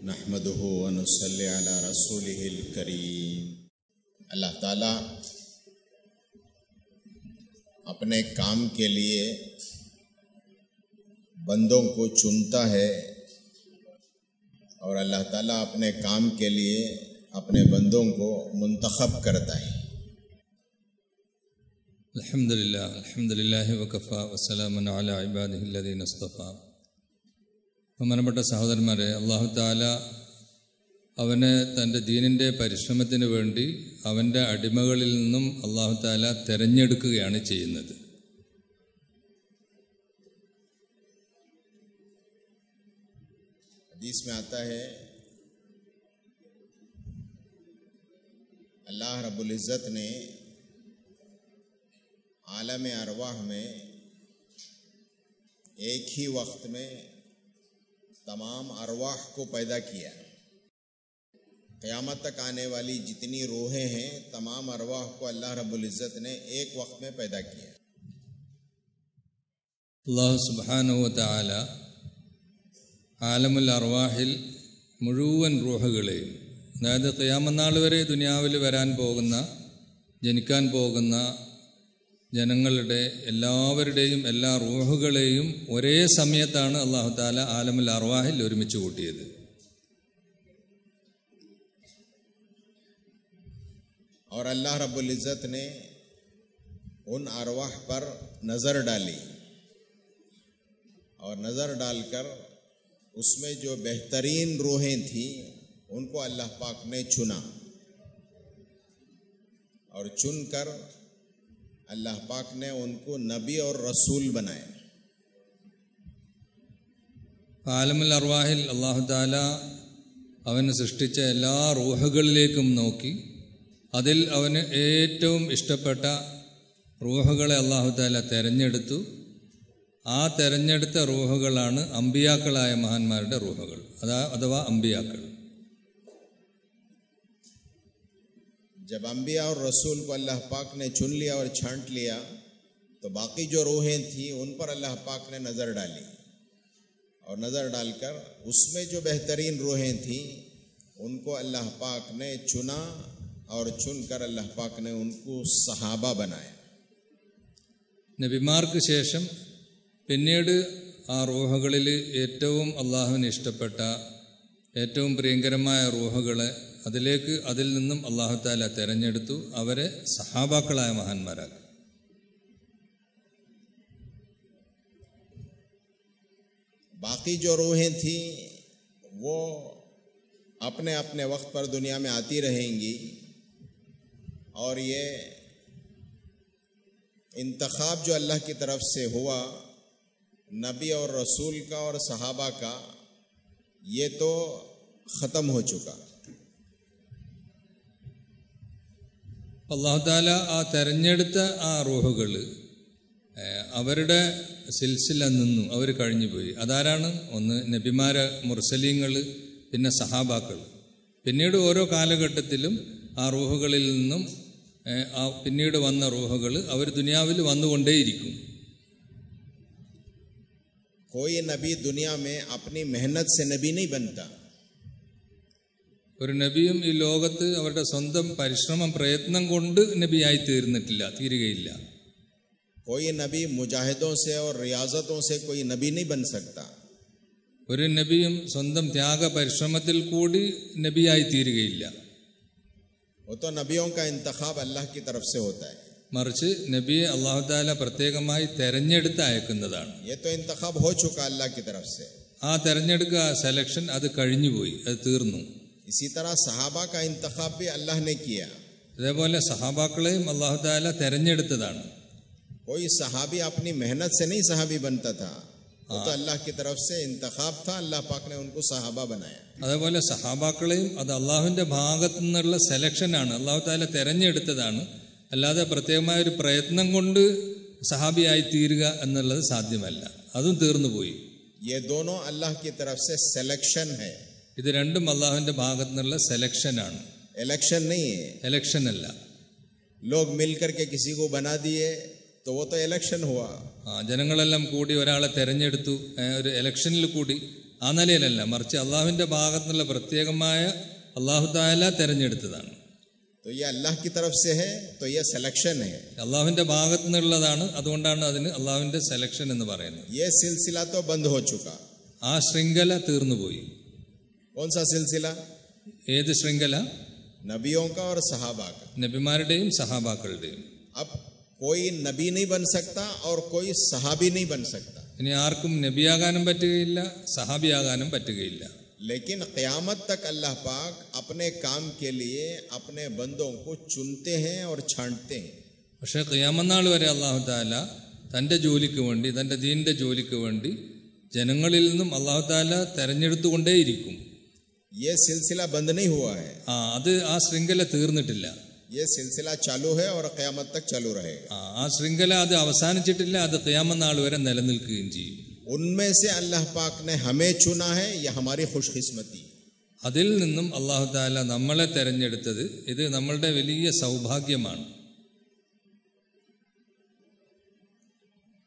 नहमदुहु व नुसल्ली अला रसूलिहिल करीम। अल्लाह ताला अपने काम के लिए बंदों को चुनता है और अल्लाह ताला अपने काम के लिए अपने बंदों को मुंतखब करता है। അൽഹംദുലില്ലാഹി വകഫാ വസ്സലാമുൻ അലാ ഇബാദിഹില്ലദീന ഇസ്തഫാ. ബഹുമാനപ്പെട്ട സഹോദരന്മാരെ, അല്ലാഹു തആല അവനെ തൻ്റെ ദീനിൻ്റെ പരിശ്രമത്തിന് വേണ്ടി അവൻ്റെ അടിമകളിൽ നിന്നും അല്ലാഹു തആല തിരഞ്ഞെടുക്കുകയാണ് ചെയ്യുന്നത്. हदीस में आता है अल्लाह रब्बुल इज़्ज़त ने आलम अरवाह में एक ही वक्त में तमाम अरवाह को पैदा किया। क़यामत तक आने वाली जितनी रूहें हैं तमाम अरवाह को अल्लाह रब्बुल इज़्ज़त ने एक वक्त में पैदा किया। അല്ലാഹു സുബ്ഹാനഹു വ തആല ആലമുൽ അർവാഹിൽ മുഴുവൻ റൂഹുകളെയും, അതായത് ഖിയാമത്ത് നാൾ വരെ ദുനിയാവിൽ വരാൻ പോകുന്ന, ജനിക്കാൻ പോകുന്ന ജനങ്ങളുടെ എല്ലാവരുടെയും എല്ലാ റൂഹുകളെയും ഒരേ സമയത്താണ് അല്ലാഹു തആല ആലമുൽ അർവാഹിൽ ഒരുമിച്ച് കൂട്ടിയത്. और अल्लाह रब्बुल इज़्ज़त ने उन अरवाह पर नज़र डाली और नज़र डालकर उसमें जो बेहतरीन रूहें थी उनको अल्लाह पाक ने चुना और चुनकर अल्लाह पाक ने उनको नबी और रसूल बनाया। ആലമുൽ അർവാഹിൽ അല്ലാഹു തആല അവന് സൃഷ്ടിച്ച എല്ലാ റൂഹുകളിലേക്കും നോക്കി അതിൽ അവന് ഏറ്റവും ഇഷ്ടപ്പെട്ട റൂഹുകളെ അല്ലാഹു തആല തിരഞ്ഞെടുത്തു. ആ തിരഞ്ഞെടുത്ത റൂഹുകളാണ് അമ്പിയാക്കളായ മഹാന്മാരുടെ റൂഹുകൾ, അഥവാ അമ്പിയാക്കൾ. जब अम्बिया और रसूल को अल्लाह पाक ने चुन लिया और छांट लिया तो बाकी जो रूहें थी उन पर अल्लाह पाक ने नज़र डाली और नज़र डालकर उसमें जो बेहतरीन रूहें थी उनको अल्लाह पाक ने चुना और चुनकर अल्लाह पाक ने उनको सहाबा बनाया। നബിമാർക്ക് ശേഷം പിന്നീട് ആ റൂഹുകളിൽ ഏറ്റവും അള്ളാഹുവിന് ഇഷ്ടപ്പെട്ട ഏറ്റവും പ്രിയങ്കരമായ റൂഹുകളെ അതിൽ നിന്നും അല്ലാഹു തആല തിരഞ്ഞെടുത്തു, അവരെ സഹാബാക്കളായ മഹാന്മാരാക്കി. बाकी जो रूहें थी वो अपने अपने वक्त पर दुनिया में आती रहेंगी और ये इंतखाब जो अल्लाह की तरफ से हुआ नबी और रसूल का और सहाबा का, ये तो ख़त्म हो चुका। അല്ലാഹു തആല ആ തെരഞ്ഞെടുത്ത ആ റൂഹുകൾ അവരുടെ സിൽസില നിന്നും അവർ കഴിഞ്ഞുപോയി. അതാരാണ്? ഒന്ന് നബിമാരെ, മുർസലീങ്ങൾ, പിന്നെ സഹാബാക്കൾ. പിന്നീട് ഓരോ കാലഘട്ടത്തിലും ആ റൂഹുകളിൽ നിന്നും പിന്നീട് വന്ന റൂഹുകൾ അവർ ദുനിയാവിൽ വന്നുകൊണ്ടേയിരിക്കും. कोई नबी दुनिया में अपनी मेहनत से नबी नहीं बनता। ഒരു നബിയും ഈ ലോകത്ത് അവരുടെ സ്വന്തം പരിശ്രമം, പ്രയത്നം കൊണ്ട് നബിയായി തീരുകയില്ല. कोई नबी मुजाहिदों से और रियाजतों से कोई नबी नहीं बन सकता। ഒരു നബിയും സ്വന്തം ത്യാഗ പരിശ്രമത്തിൽ കൂടി നബിയായി തീരുകയില്ല. वो तो नबियों का इंतखाब अल्लाह की तरफ से होता है, മറിച്ച് നബിയെ അല്ലാഹു തആല പ്രത്യേകമായി തെരഞ്ഞെടുത്ത് അയക്കുന്നതാണ്. ये तो इंतखाब हो चुका अल्लाह की तरफ से। ആ തെരഞ്ഞെടുക്കുക, സെലക്ഷൻ, അത് കഴിഞ്ഞുപോയി, അത് തീർന്നു. इसी तरह सहाबा का इंतखाब भी अल्लाह ने किया। അതേപോലെ സഹാബാക്കളെയും അല്ലാഹു തആല തെരഞ്ഞെടുത്തതാണ്. कोई सहाबी अपनी मेहनत से नहीं सहाबी बनता था, वो तो अल्लाह की तरफ से इंतखाब था, अल्लाह पाक ने उनको सहाबा बनाया। അതേപോലെ സഹാബാക്കളെയും അത് അള്ളാഹുവിൻ്റെ ഭാഗത്തു നിന്നുള്ള സെലക്ഷനാണ്, അല്ലാഹു തആല തെരഞ്ഞെടുത്തതാണ്. അല്ലാതെ പ്രത്യേകമായ ഒരു പ്രയത്നം കൊണ്ട് സഹാബിയായി തീരുക എന്നുള്ളത് സാധ്യമല്ല, അതും തീർന്നുപോയി. ये दोनों अल्लाह की तरफ से सिलेक्शन है। ഇത് രണ്ടും അള്ളാഹുവിൻ്റെ ഭാഗത്തു നിന്നുള്ള സെലക്ഷനാണ്, इलेक्शन नहीं है। എലക്ഷൻ അല്ല. लोग मिलकर के किसी को बना दिए तो वो तो इलेक्शन हुआ। ജനങ്ങളെല്ലാം കൂടി ഒരാളെ തെരഞ്ഞെടുത്തു, ഒരു ഇലക്ഷനിൽ കൂടി ആ നിലയിലല്ല, മറിച്ച് അള്ളാഹുവിൻ്റെ ഭാഗത്തു നിന്നുള്ള പ്രത്യേകമായ അള്ളാഹു താല തെരഞ്ഞെടുത്തതാണ്. तो ये अल्लाह की तरफ से है, तो ये सिलेक्शन है. അള്ളാഹുവിൻ്റെ ഭാഗത്തു നിന്നുള്ളതാണ്, അതുകൊണ്ടാണ് അതിന് അള്ളാഹുവിൻ്റെ സെലക്ഷൻ എന്ന് പറയുന്നത്. ये सिलसिला तो बंद हो चुका. ആ ശൃംഖല തീർന്നുപോയി. कौन सा सिलसिला? ഏത് ശൃംഖല? नबियों का और सहाबा का. നബിമാരുടെയും സഹാബാക്കളുടെയും. अब कोई नबी नहीं बन सकता और कोई सहाबी नहीं बन सकता. ഇനി ആർക്കും നബിയാകാനും പറ്റുകയില്ല, സഹാബിയാകാനും പറ്റുകയില്ല. लेकिन क़यामत तक अल्लाह पाक अपने काम के लिए अपने बंदों को चुनते हैं और छांटते हैं. പക്ഷേ ഖിയാമത്ത് നാൾ വരെ അല്ലാഹു തആല തൻ്റെ ജോലിക്ക് വേണ്ടി, തൻ്റെ ദീനിൻ്റെ ജോലിക്ക് വേണ്ടി ജനങ്ങളിൽ നിന്നും അല്ലാഹു തആല തെരഞ്ഞെടുത്തുകൊണ്ടേയിരിക്കും. ये सिलसिला बंद नहीं हुआ है. അത് ആ ശൃംഖല തീർന്നിട്ടില്ല. ये सिलसिला चालू है और क़यामत तक चालू रहेगा. ആ ശൃംഖല അത് അവസാനിച്ചിട്ടില്ല, അത് ഖിയാമത്ത് നാൾ വരെ നിലനിൽക്കുകയും ചെയ്യും. उनमें से अल्लाह पाक ने हमें चुना है, यह हमारी खुशकिस्मती. അതിൽ നിന്നും അല്ലാഹു തആല നമ്മളെ തെരഞ്ഞെടുത്തത് ഇത് നമ്മളുടെ വലിയ സൗഭാഗ്യമാണ്.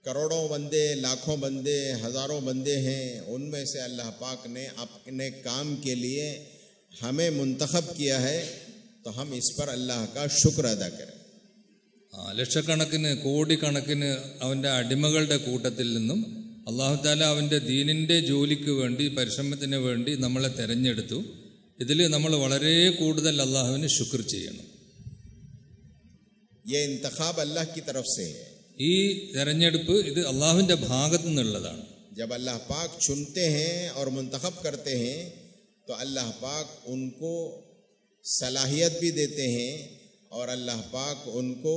करोड़ों बंदे, लाखों बंदे, हजारों बंदे हैं, उनमें से अल्लाह पाक ने अपने काम के लिए हमें मुंतखब किया है, तो हम इस पर अल्लाह का शुक्र अदा करें. ലക്ഷക്കണക്കിന് കോടിക്കണക്കിന് അവൻ്റെ അടിമകളുടെ കൂട്ടത്തിൽ നിന്നും അല്ലാഹു തആല അവൻ്റെ ദീനിൻ്റെ ജോലിക്ക് വേണ്ടി, പരിശ്രമത്തിന് വേണ്ടി നമ്മളെ തെരഞ്ഞെടുത്തു. ഇതിൽ നമ്മൾ വളരെ കൂടുതൽ അള്ളാഹുവിന് ശുക്ർ ചെയ്യണം. ये इंतखाब अल्लाह की तरफ से है. ഈ തെരഞ്ഞെടുപ്പ് ഇത് അള്ളാഹുവിൻ്റെ ഭാഗത്തു നിന്നുള്ളതാണ്. जब अल्लाह पाक चुनते हैं और मुंतखब करते हैं तो अल्लाह पाक उनको सलाहियत भी देते हैं और अल्लाह पाक उनको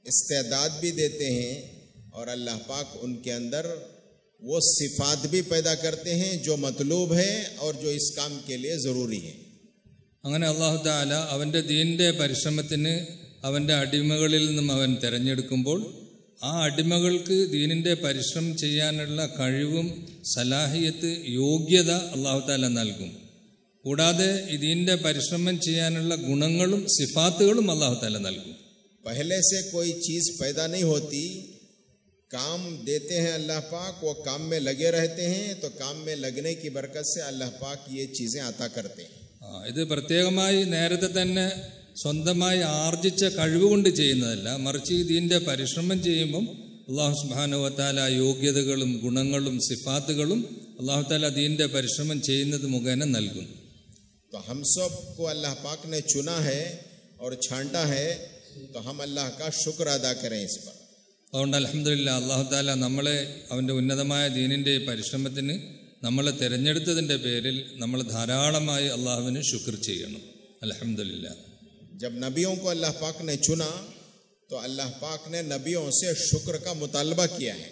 इस्तेदाद भी देते हैं और अल्लाह पाक उनके अंदर वो सिफात भी पैदा करते हैं जो मतलूब है और जो इस काम के लिए ज़रूरी है. അങ്ങനെ അല്ലാഹു തആല അവൻ്റെ ദീനിൻ്റെ പരിശ്രമത്തിന് അവൻ്റെ അടിമകളിൽ നിന്നും അവൻ തിരഞ്ഞെടുക്കുമ്പോൾ ആ അടിമകൾക്ക് ദീനിൻ്റെ പരിശ്രമം ചെയ്യാനുള്ള കഴിവും സലാഹിയത്ത്, യോഗ്യത അല്ലാഹു തആല നൽകും. കൂടാതെ ദീനിൻ്റെ പരിശ്രമം ചെയ്യാനുള്ള ഗുണങ്ങളും സിഫാത്തുകളും അല്ലാഹു തആല നൽകും. पहले से कोई चीज़ पैदा नहीं होती, काम देते हैं अल्लाह पाक, वो काम में लगे रहते हैं, तो काम में लगने की बरकत से अल्लाह पाक ये चीज़ें अता करते हैं. ഇത് പ്രത്യേകമായി നേരത്തെ തന്നെ സ്വന്തമായി ആർജിച്ച കഴിവുകൊണ്ട് ചെയ്യുന്നതല്ല, മറിച്ച് ദീനിൻ്റെ പരിശ്രമം ചെയ്യുമ്പം അല്ലാഹു സുബ്ഹാനഹു വ തആല യോഗ്യതകളും ഗുണങ്ങളും സിഫാത്തുകളും അല്ലാഹു തആല ദീനിൻ്റെ പരിശ്രമം ചെയ്യുന്നത് മുഖേന നൽകും. तो हम सब को अल्लाह पाक ने चुना है और छांटा है, तो हम अल्लाह का शुक्र अदा करें इस पर. അതുകൊണ്ട് അൽഹംദുലില്ലാ അല്ലാഹു തആല നമ്മളെ അവൻ്റെ ഉന്നതമായ ദീനിൻ്റെ പരിശ്രമത്തിന് നമ്മളെ തിരഞ്ഞെടുത്തതിൻ്റെ പേരിൽ നമ്മൾ ധാരാളമായി അള്ളാഹുവിന് ശുക്ർ ചെയ്യണം. അൽഹംദുലില്ലാ. जब नबियों को अल्लाह पाक ने चुना तो अल्लाह पाक ने नबियों से शुक्र का मुतालबा किया है.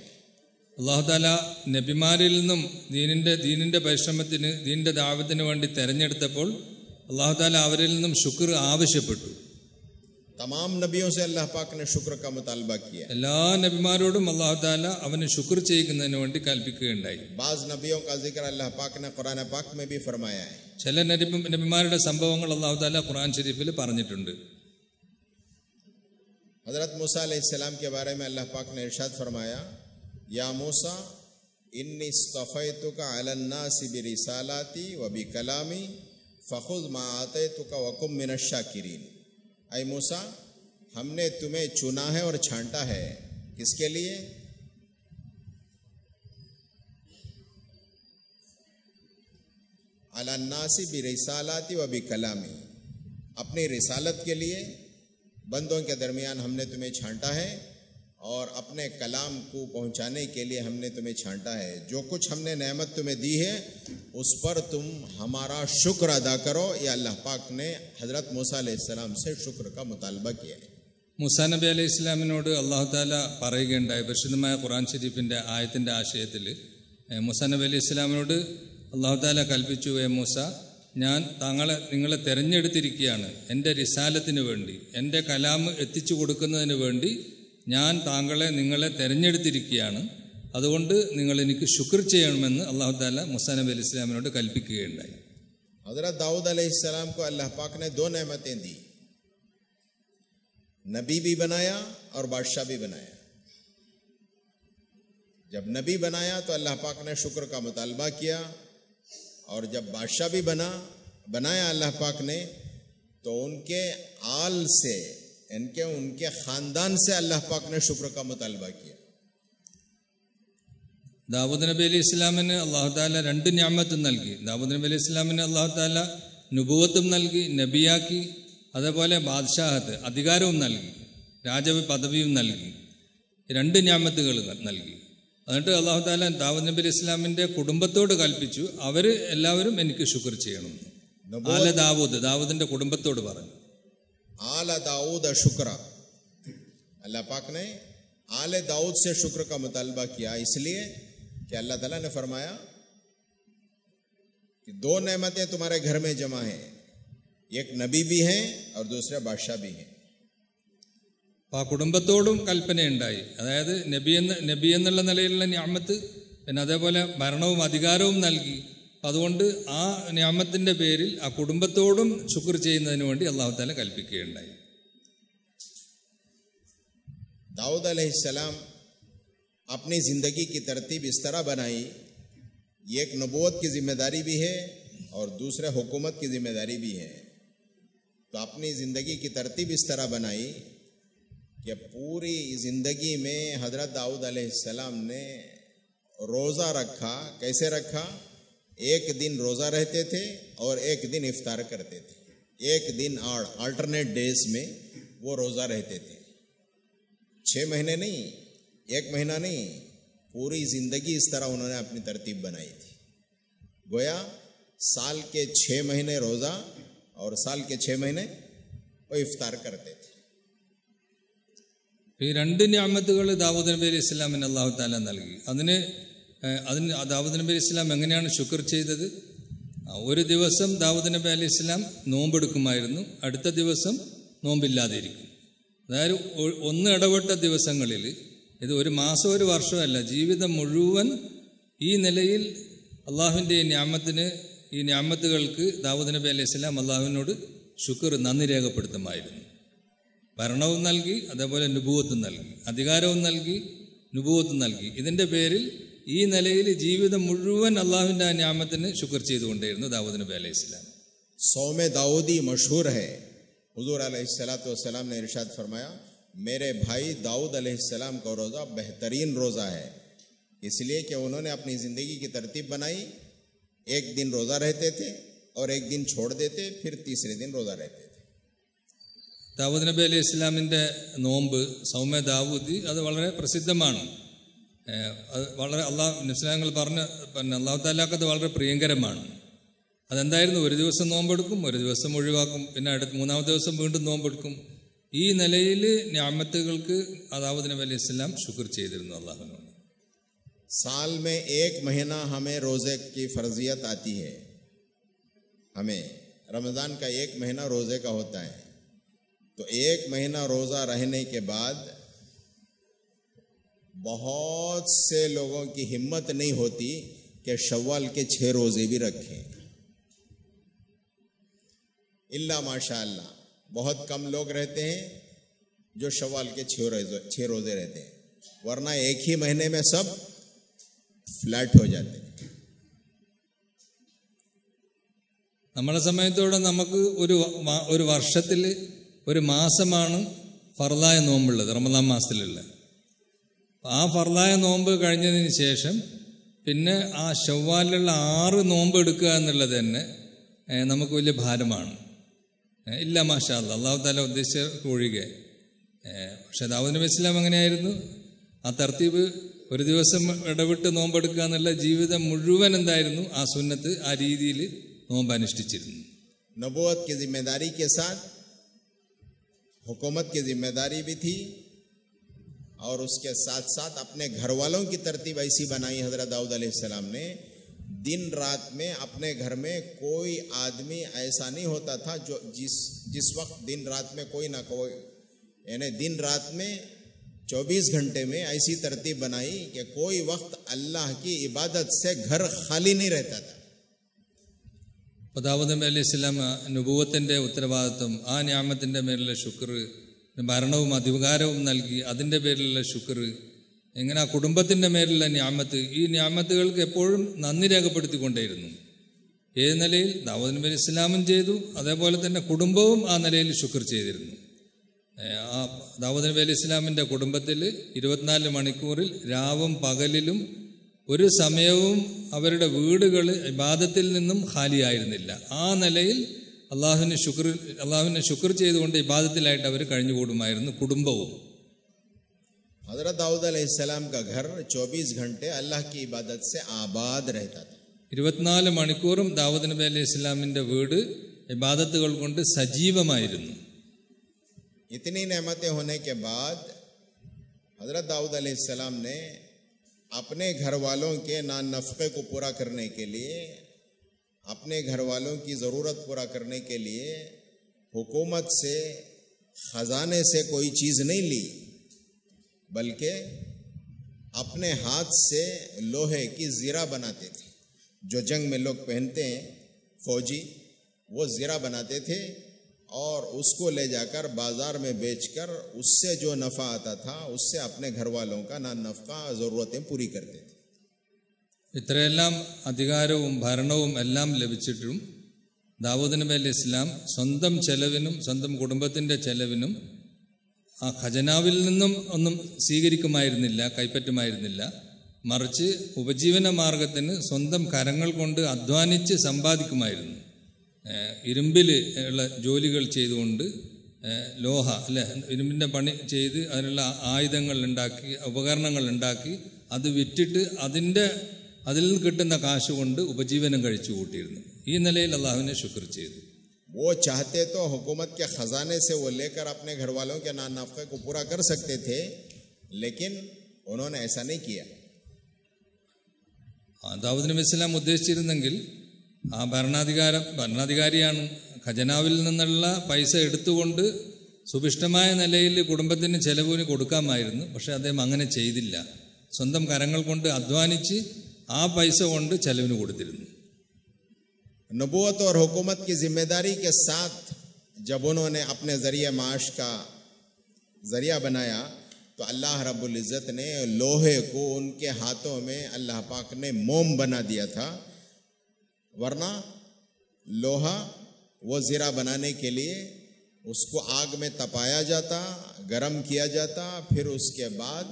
അല്ലാഹു തആല നബിമാരിൽ നിന്നും ദീനിൻ്റെ പരിശ്രമത്തിന്, ദീനിൻ്റെ ദഅവത്തിന് വേണ്ടി തിരഞ്ഞെടുത്തപ്പോൾ അല്ലാഹു തആല അവരിൽ നിന്നും ശുക്ർ ആവശ്യപ്പെട്ടു. तमाम नबियों से अल्लाह पाक ने शुक्र का मुतालबा किया. എല്ലാ നബിമാരോടും അല്ലാഹു തആല അവന് ശുക്ർ ചെയ്യുന്നതിന് വേണ്ടി കൽപ്പിക്കുകയുണ്ടായി. बाज नबियों का जिक्र अल्लाह पाक ने कुरान पाक में भी फरमाया है. ചില നബിമാരുടെ സംഭവങ്ങൾ അല്ലാഹു തആല ഖുർആൻ ശരീഫിൽ പറഞ്ഞിട്ടുണ്ട്. हज़रत मूसा अलैहिस्सलाम के बारे में अल्लाह पाक ने इरशाद फरमाया, या मूसा इन्नी इस्तफ़ैतुका अलन नासि बिरिसालाती व बिकलामी फ़ख़ुज़ मा आतैतुका वकुम मिनश शाकिरीन. ऐ मूसा, हमने तुम्हें चुना है और छांटा है. किसके लिए? अलन नासि बिरिसालाती व बिकलामी, अपनी रिसालत के लिए बंदों के दरमियान हमने तुम्हें छांटा है और अपने कलाम को पहुंचाने के लिए हमने तुम्हें छांटा है. जो कुछ हमने नेमत तुम्हें दी है उस पर तुम हमारा शुक्र अदा करो. ये अल्लाह पाक ने हज़रत मूसा अलैहिस्सलाम से शुक्र का मुतालबा किया है. മൂസാ നബി അലൈഹി ഇസ്ലാമിനോട് അല്ലാഹു തആല പറയുകയുണ്ടായി. പരിശുദ്ധമായ ഖുർആൻ ശരീഫിൻ്റെ ആയത്തിൻ്റെ ആശയത്തിൽ മൂസാ നബി അലൈഹി ഇസ്ലാമിനോട് അല്ലാഹു തആല കൽപ്പിച്ചു, മൂസ, ഞാൻ നിങ്ങളെ തിരഞ്ഞെടുത്തിരിക്കുകയാണ് എൻ്റെ റിസാലത്തിന് വേണ്ടി, എൻ്റെ കലാം എത്തിച്ചു കൊടുക്കുന്നതിന് വേണ്ടി ഞാൻ നിങ്ങളെ തിരഞ്ഞെടുത്തിരിക്കുകയാണ്. അതുകൊണ്ട് നിങ്ങൾ എനിക്ക് ശുക്ർ ചെയ്യണമെന്ന് അല്ലാഹു തആല മൂസാ നബി അലൈഹി ഇസ്ലാമിനോട് കൽപ്പിക്കുകയുണ്ടായി. हज़रत दाऊद अलैहिस्सलाम को अल्लाह पाक ने दो नेमतें दी, नबी भी बनाया और बादशाह भी बनाया. जब नबी बनाया तो अल्लाह पाक ने शुक्र का मुतालबा किया, और जब बादशाह भी बनाया अल्लाह पाक ने, तो उनके आल से, उनके ख़ानदान से अल्लाह पाक ने शुक्र का मुतालबा किया। ദാവൂദ് നബി അലൈഹി ഇസ്ലാമിന് അള്ളാഹു താല 2 നിഅമത്തും നൽകി. ദാവൂദ് നബി അലൈഹി ഇസ്ലാമിന് അള്ളാഹു താല നുബുവത്തും നൽകി, നബിയാക്കി, അതേപോലെ ബാദ്ഷാഹത്ത് അധികാരവും നൽകി, രാജപദവിയും നൽകി. 2 നിഅമത്തുകൾ നൽകി. എന്നിട്ട് അള്ളാഹു താല ദാവൂദ് നബി അലൈഹി ഇസ്ലാമിൻ്റെ കുടുംബത്തോട് കൽപ്പിച്ചു, അവർ എല്ലാവരും എനിക്ക് ശുക്ർ ചെയ്യണം. ദാവൂദിന്റെ കുടുംബത്തോട് പറഞ്ഞു. आल दाऊद शुक्रा, अल्लाह पाक ने आल दाऊद से शुक्र का मुतालबा किया, इसलिए कि अल्लाह ताला ने फरमाया कि 2 नेमतें तुम्हारे घर में जमा हैं, एक नबी भी हैं और दूसरा बादशाह भी हैं. ആ കുടുംബത്തോടും കൽപ്പനയുണ്ടായി. അതായത് നബി എന്നുള്ള നിലയിലുള്ള നിഅമത്ത്, പിന്നെ അതേപോലെ ഭരണവും അധികാരവും നൽകി. അതുകൊണ്ട് ആ നിഅമത്തിന്റെ പേരിൽ ആ കുടുംബത്തോടും ശുക്ർ ചെയ്യുന്നതിന് വേണ്ടി അല്ലാഹു തആല കൽപ്പിക്കുകയുണ്ടായി. दाऊद अलैहिस्सलाम अपनी ज़िंदगी की तरतीब इस तरह बनाई, एक नबूवत की जिम्मेदारी भी है और दूसरे हुकूमत की जिम्मेदारी भी है. तो अपनी ज़िंदगी की तरतीब इस तरह बनाई कि पूरी ज़िंदगी में हज़रत दाऊद अलैहिस्सलाम ने रोज़ा रखा. कैसे रखा? एक दिन रोज़ा रहते थे और एक दिन इफ्तार करते थे. एक दिन अल्टरनेट डेज में वो रोज़ा रहते थे. 6 महीने नहीं, 1 महीना नहीं, पूरी ज़िंदगी इस तरह उन्होंने अपनी तरतीब बनाई थी. गोया साल के 6 महीने रोज़ा और साल के 6 महीने वो इफ्तार करते थे. ഈ 2 നിഅമത്തുകൾ ദാവൂദ് നബി അലൈഹി ഇസ്ലാമിന് അല്ലാഹു തആല നൽകി. അതിന് ദാവൂദ് നബി അലൈഹി ഇസ്ലാം എങ്ങനെയാണ് ശുക്ർ ചെയ്തത്? ഒരു ദിവസം ദാവൂദ് നബി അലൈഹി ഇസ്ലാം നോമ്പെടുക്കുമായിരുന്നു, അടുത്ത ദിവസം നോമ്പില്ലാതിരിക്കും. അതായത് 1 ഇടവിട്ട ദിവസങ്ങളിൽ, ഇത് ഒരു മാസം ഒരു വർഷമല്ല, ജീവിതം മുഴുവൻ ഈ നിലയിൽ അള്ളാഹുവിൻ്റെ ഈ നിഅമത്തുകൾക്ക് ദാവൂദ് നബി അലൈഹി ഇസ്ലാം അള്ളാഹുവിനോട് ശുക്ർ, നന്ദി രേഖപ്പെടുത്തുമായിരുന്നു. ഭരണവും നൽകി, അതേപോലെ നുബുവത്തും നൽകി, അധികാരവും നൽകി, നുബുവത്തും നൽകി. ഇതിൻ്റെ പേരിൽ ഈ നിലയിൽ ജീവിതം മുഴുവൻ അള്ളാഹുവിൻ്റെ ആ നിഅമത്തിന് ശുക്ർ ചെയ്തുകൊണ്ടേയിരുന്നു ദാവൂദ് നബി അലൈഹി ഇസ്ലാം. सौमे दाऊदी मशहूर है. हुजूर अलैहिस्सलातु वस्सलाम ने इरशाद फरमाया, मेरे भाई दाऊद अलैहिस्सलाम का रोज़ा बेहतरीन रोज़ा है, इसलिए कि उन्होंने अपनी ज़िंदगी की तरतीब बनाई. एक दिन रोज़ा रहते थे और एक दिन छोड़ देते, फिर तीसरे दिन रोज़ा रहते थे. ദാവൂദ് നബി അലൈഹി ഇസ്ലാമിൻ്റെ നോമ്പ് സൗമ ദാവൂദി അത് വളരെ പ്രസിദ്ധമാണ്. അത് വളരെ നബിസ്വലാങ്ങൾ പറഞ്ഞ അല്ലാഹു തആലക്ക് അത് വളരെ പ്രിയങ്കരമാണ്. അതെന്തായിരുന്നു? ഒരു ദിവസം നോമ്പെടുക്കും, ഒരു ദിവസം ഒഴിവാക്കും, പിന്നെ അടുത്ത 3-ാമത്തെ ദിവസം വീണ്ടും നോമ്പെടുക്കും. ഈ നിലയിൽ നിഅമത്തുകൾക്ക് ദാവൂദ് നബി അലൈഹി ഇസ്ലാം ശുക്ർ ചെയ്തിരുന്നു അല്ലാഹുവിനോട്. साल में 1 महीना हमें रोज़े की फर्जियत आती है. हमें रमज़ान का 1 महीना रोज़े का होता है. तो 1 महीना रोज़ा रहने के बाद बहुत से लोगों की हिम्मत नहीं होती कि शव्वाल के 6 रोज़े भी रखें. इल्ला माशाअल्लाह बहुत कम लोग रहते हैं जो शव्वाल के 6 रोज़े रहते हैं, वरना एक ही महीने में सब फ्लैट हो जाते हैं. നമ്മളെ സമയത്തോടെ നമുക്ക് ഒരു വർഷത്തിൽ ഒരു മാസമാണ് ഫർളായ നോമ്പുള്ളത്, റമദാൻ മാസത്തിലുള്ള. ആ ഫർളായ നോമ്പ് കഴിഞ്ഞതിന് ശേഷം പിന്നെ ആ ശവ്വാലിലുള്ള 6 നോമ്പ് എടുക്കുക എന്നുള്ളത് തന്നെ നമുക്ക് വലിയ ഭാരമാണ്. ഇല്ല മാഷാ അല്ലാഹ്, അല്ലാഹു തആല ഉദ്ദേശിച്ച ഒഴികെ. പക്ഷെ ദാവൂദ് നബി ഇസ്ലാം എങ്ങനെയായിരുന്നു? ആ തർത്തീബ്, ഒരു ദിവസം ഇടവിട്ട് നോമ്പെടുക്കുക എന്നുള്ള ജീവിതം മുഴുവൻ എന്തായിരുന്നു? ആ സുന്നത്ത്, ആ രീതിയിൽ നോമ്പ് അനുഷ്ഠിച്ചിരുന്നു. नबूवत की जिम्मेदारी के साथ हुकूमत की जिम्मेदारी भी थी, और उसके साथ साथ अपने घर वालों की तरतीब ऐसी बनाई हज़रत दाऊद अलैहिस्सलाम ने. दिन रात में अपने घर में कोई आदमी ऐसा नहीं होता था जो जिस वक्त दिन रात में कोई ना कोई, यानी दिन रात में 24 घंटे में ऐसी तरतीब बनाई कि कोई वक्त अल्लाह की इबादत से घर खाली नहीं रहता था. ദാവൂദ് നബി അലൈഹി ഇസ്ലാം നുബുവത്തിൻ്റെ ഉത്തരവാദിത്വം, ആ നിഅമത്തിൻ്റെ പേരിലുള്ള ശുക്ർ, ഭരണവും അധികാരവും നൽകി അതിൻ്റെ പേരിലുള്ള ശുക്ർ, ഇങ്ങനെ ആ കുടുംബത്തിൻ്റെ മേലുള്ള ഞാമത്ത്, ഈ ഞാമത്തുകൾക്ക് എപ്പോഴും നന്ദി രേഖപ്പെടുത്തിക്കൊണ്ടേയിരുന്നു. ഏത് നിലയിൽ ദാവൂദ് നബി അലൈഹി ഇസ്ലാമും ചെയ്തു, അതേപോലെ തന്നെ കുടുംബവും ആ നിലയിൽ ശുക്ർ ചെയ്തിരുന്നു. ആ ദാവൂദ് നബി അലൈഹി ഇസ്ലാമിൻ്റെ കുടുംബത്തിൽ 24 മണിക്കൂറിൽ രാവും പകലിലും ഒരു സമയവും അവരുടെ വീടുകൾ ഇബാദത്തിൽ നിന്നും ഖാലിയായിരുന്നില്ല. ആ നിലയിൽ അള്ളാഹുവിനെ ശുക്ർ ചെയ്തുകൊണ്ട് ഇബാദത്തിലായിട്ട് അവർ കഴിഞ്ഞുകൂടുമായിരുന്നു, കുടുംബവും. हज़रत दाऊद अलैहिस्सलाम का घर 24 घंटे अल्लाह की इबादत से आबाद रहता था. 24 മണിക്കൂറും ദാവൂദ് നബി അലൈഹി ഇസ്ലാമിൻ്റെ വീട് ഇബാദത്തുകൾ കൊണ്ട് സജീവമായിരുന്നു. इतनी नेमतें होने के बाद हज़रत दाऊद अलैहिस्सलाम ने अपने घर वालों के नान नफ़क़े को पूरा करने के लिए, अपने घर वालों की ज़रूरत पूरा करने के लिए हुकूमत से, ख़जाने से कोई चीज़ नहीं ली, बल्कि अपने हाथ से लोहे की ज़ीरा बनाते थे. जो जंग में लोग पहनते हैं फौजी, वो ज़ीरा बनाते थे और उसको ले जाकर बाज़ार में बेचकर उससे जो नफ़ा आता था उससे अपने घर वालों का नान नफ़क़ा ज़रूरतें पूरी करते थे. ഇത്രയെല്ലാം അധികാരവും ഭരണവും എല്ലാം ലഭിച്ചിട്ടും ദാവൂദ് നബി അലൈഹി ഇസ്ലാം സ്വന്തം ചെലവിനും സ്വന്തം കുടുംബത്തിൻ്റെ ചെലവിനും ആ ഖജനാവിൽ നിന്നും ഒന്നും സ്വീകരിക്കുമായിരുന്നില്ല, കൈപ്പറ്റുമായിരുന്നില്ല. മറിച്ച് ഉപജീവന മാർഗത്തിന് സ്വന്തം കരങ്ങൾ കൊണ്ട് അധ്വാനിച്ച് സമ്പാദിക്കുമായിരുന്നു. ഇരുമ്പിൽ ഉള്ള ജോലികൾ ചെയ്തുകൊണ്ട് ലോഹ അല്ലെ, ഇരുമ്പിൻ്റെ പണി ചെയ്ത് അതിനുള്ള ആയുധങ്ങൾ ഉണ്ടാക്കി, ഉപകരണങ്ങൾ ഉണ്ടാക്കി, അത് വിറ്റിട്ട് അതിൽ നിന്ന് കിട്ടുന്ന കാശ് കൊണ്ട് ഉപജീവനം കഴിച്ചു കൂട്ടിയിരുന്നു. ഈ നിലയിൽ അള്ളാഹുവിനെ ശുക്ർ ചെയ്തു. वो चाहते तो हुकूमत के ख़जाने से वो लेकर अपने घर वालों के नान नफ़क़े को पूरा कर सकते थे, लेकिन उन्होंने ऐसा नहीं किया. ദാവൂദ് നബി ഇസ്ലാം ഉദ്ദേശിച്ചിരുന്നെങ്കിൽ ആ ഭരണാധികാരിയാണ്, ഖജനാവിൽ നിന്നുള്ള പൈസ എടുത്തുകൊണ്ട് സുഭിഷ്ടമായ നിലയിൽ കുടുംബത്തിന് ചെലവിന് കൊടുക്കാമായിരുന്നു. പക്ഷെ അദ്ദേഹം അങ്ങനെ ചെയ്തില്ല. സ്വന്തം കരങ്ങൾ കൊണ്ട് അധ്വാനിച്ച് ആ പൈസ കൊണ്ട് ചെലവിന് കൊടുത്തിരുന്നു. नबूवत और हुकूमत की जिम्मेदारी के साथ जब उन्होंने अपने ज़रिए माश का ज़रिया बनाया तो अल्लाह रब्बुल इज़्ज़त ने लोहे को उनके हाथों में अल्लाह पाक ने मोम बना दिया था. वरना लोहा वो ज़ीरा बनाने के लिए उसको आग में तपाया जाता, गरम किया जाता, फिर उसके बाद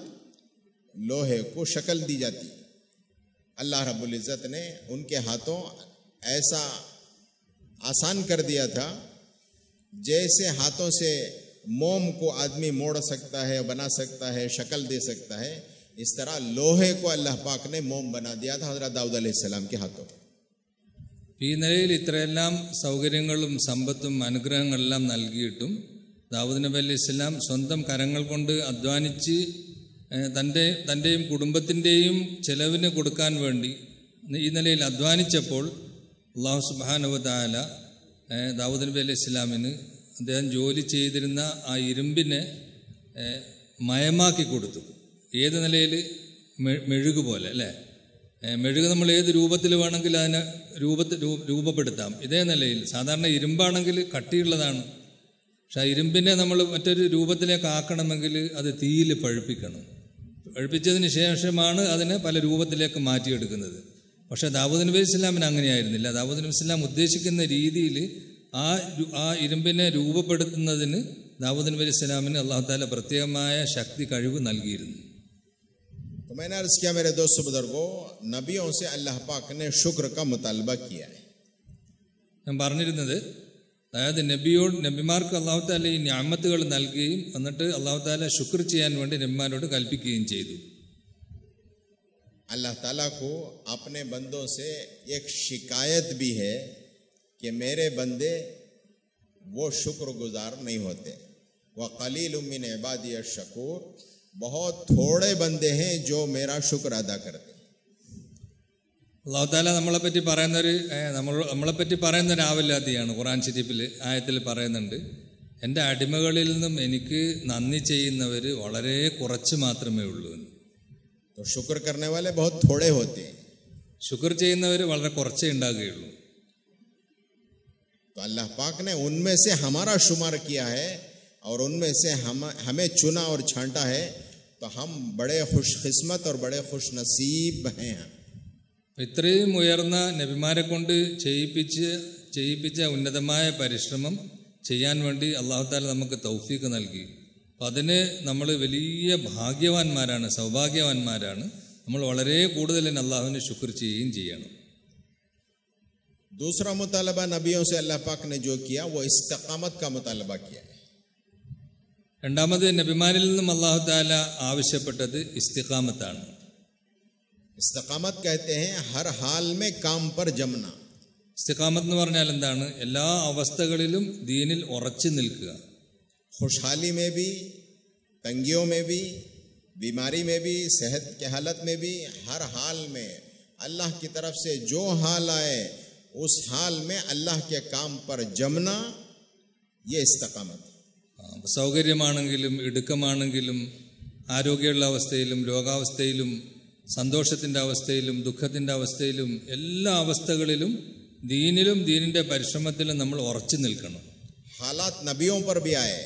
लोहे को शक्ल दी जाती. अल्लाह रब्बुल इज़्ज़त ने उनके हाथों ऐसा आसान कर दिया था, जैसे हाथों से मोम को आदमी मोड़ सकता है, बना सकता है, शक्ल दे सकता है, इस तरह लोहे को अल्लाह पाक ने मोम बना दिया था हज़रत दाऊद अलैहिस्सलाम के हाथों. ഈ നിലയിൽ ഇത്രയെല്ലാം സൗകര്യങ്ങളും സമ്പത്തും അനുഗ്രഹങ്ങളെല്ലാം നൽകിയിട്ടും ദാവൂദ് നബി അലൈഹി ഇസ്ലാം സ്വന്തം കരങ്ങൾ കൊണ്ട് അധ്വാനിച്ച് തൻ്റെയും കുടുംബത്തിൻ്റെയും ചെലവിന് കൊടുക്കാൻ വേണ്ടി ഈ നിലയിൽ അധ്വാനിച്ചപ്പോൾ അല്ലാഹു സുബ്ഹാനഹു വ തആല ദാവൂദ് നബി അലൈഹി ഇസ്ലാമിന് അദ്ദേഹം ജോലി ചെയ്തിരുന്ന ആ ഇരുമ്പിനെ മയമാക്കി കൊടുത്തു. ഏത് നിലയിൽ? മെഴുക് പോലെ അല്ലേ. മെഴുക് നമ്മൾ ഏത് രൂപത്തിൽ വേണമെങ്കിൽ അതിനെ രൂപപ്പെടുത്താം. ഇതേ നിലയിൽ സാധാരണ ഇരുമ്പാണെങ്കിൽ കട്ടിയുള്ളതാണ്. പക്ഷെ ആ ഇരുമ്പിനെ നമ്മൾ മറ്റൊരു രൂപത്തിലേക്ക് ആക്കണമെങ്കിൽ അത് തീയിൽ പഴുപ്പിക്കണം. പഴുപ്പിച്ചതിന് ശേഷമാണ് അതിനെ പല രൂപത്തിലേക്ക് മാറ്റിയെടുക്കുന്നത്. പക്ഷേ ദാവൂദ് നബി ഇസ്ലാമിന് അങ്ങനെയായിരുന്നില്ല. ദാവൂദ് നബി ഇസ്ലാം ഉദ്ദേശിക്കുന്ന രീതിയിൽ ആ ഇരുമ്പിനെ രൂപപ്പെടുത്തുന്നതിന് ദാവൂദ് നബി ഇസ്ലാമിന് അല്ലാഹു തആല പ്രത്യേകമായ ശക്തി, കഴിവ് നൽകിയിരുന്നു. तो मैंने अर्ज़ किया मेरे दोस्त बुजुर्गों, नबियों से अल्लाह पाक ने शुक्र का मुतालबा किया है. ഞാൻ പറഞ്ഞിരുന്നത്, അതായത് നബിമാർക്ക് അല്ലാഹു തആല ഈ നിഅമത്തുകൾ നൽകുകയും എന്നിട്ട് അല്ലാഹു തആല ശുക്ർ ചെയ്യാൻ വേണ്ടി നബിമാരോട് കൽപ്പിക്കുകയും ചെയ്തു. अल्लाह ताला को अपने बंदों से एक शिकायत भी है कि मेरे बंदे वो शुक्रगुजार नहीं होते. वह क़लीलुम मिन इबादी अश-शकूर, बहुत थोड़े बंदे हैं जो मेरा शुक्र अदा करते. അല്ലാഹു തആല നമ്മളെപ്പറ്റി പറയുന്നൊരു ആവലാതിയാണ്. ഖുർആൻ ശരീഫിൽ ആയത്തിൽ പറയുന്നുണ്ട്, എൻ്റെ അടിമകളിൽ നിന്നും എനിക്ക് നന്ദി ചെയ്യുന്നവർ വളരെ കുറച്ച് മാത്രമേ ഉള്ളൂ. तो शुक्र करने वाले बहुत थोड़े होते हैं. ശുക്ർ ചെയ്യുന്നവർ വളരെ കുറച്ചേ ഉണ്ടാകുകയുള്ളൂ. तो अल्लाह पाक ने उनमें से हमारा शुमार किया है और उनमें से हमें चुना और छांटा है तो हम बड़े खुशकिस्मत और बड़े खुश नसीब हैं. ഇത്രയും ഉയർന്ന നബിമാരെ കൊണ്ട് ചെയ്യിപ്പിച്ച ഉന്നതമായ പരിശ്രമം ചെയ്യാൻ വേണ്ടി അല്ലാഹു തആല നമുക്ക് തൗഫീഖ് നൽകി. അപ്പം അതിന് നമ്മൾ വലിയ ഭാഗ്യവാന്മാരാണ്, സൗഭാഗ്യവാന്മാരാണ്. നമ്മൾ വളരെ കൂടുതൽ അല്ലാഹുവിന് ശുക്ർ ചെയ്യുകയും ചെയ്യണം. दूसरा मुतालबा नबियों से अल्लाह पाक ने जो किया वो इस्तिकामत का मुतालबा किया. രണ്ടാമത് നബിമാരിൽ നിന്നും അല്ലാഹു തആല ആവശ്യപ്പെട്ടത് ഇസ്തിഖാമത്താണ്. इस्तिकामत कहते हैं हर हाल में काम पर जमना. ഇസ്തിഖാമത്ത് എന്ന് പറഞ്ഞാൽ എന്താണ്? എല്ലാ അവസ്ഥകളിലും ദീനിൽ ഉറച്ചു നിൽക്കുക. खुशहाली में भी, तंगियों में भी, बीमारी में भी, सेहत के हालत में भी, हर हाल में अल्लाह की तरफ से जो हाल आए उस हाल में अल्लाह के काम पर जमना, ये इस्तिकामत. സൗകര്യമാണെങ്കിലും ഇടുക്കമാണെങ്കിലും ആരോഗ്യമുള്ള അവസ്ഥയിലും രോഗാവസ്ഥയിലും സന്തോഷത്തിൻ്റെ അവസ്ഥയിലും ദുഃഖത്തിൻ്റെ അവസ്ഥയിലും എല്ലാ അവസ്ഥകളിലും ദീനിലും ദീനിൻ്റെ പരിശ്രമത്തിലും നമ്മൾ ഉറച്ചു നിൽക്കണം. हालात नबियों पर भी आए,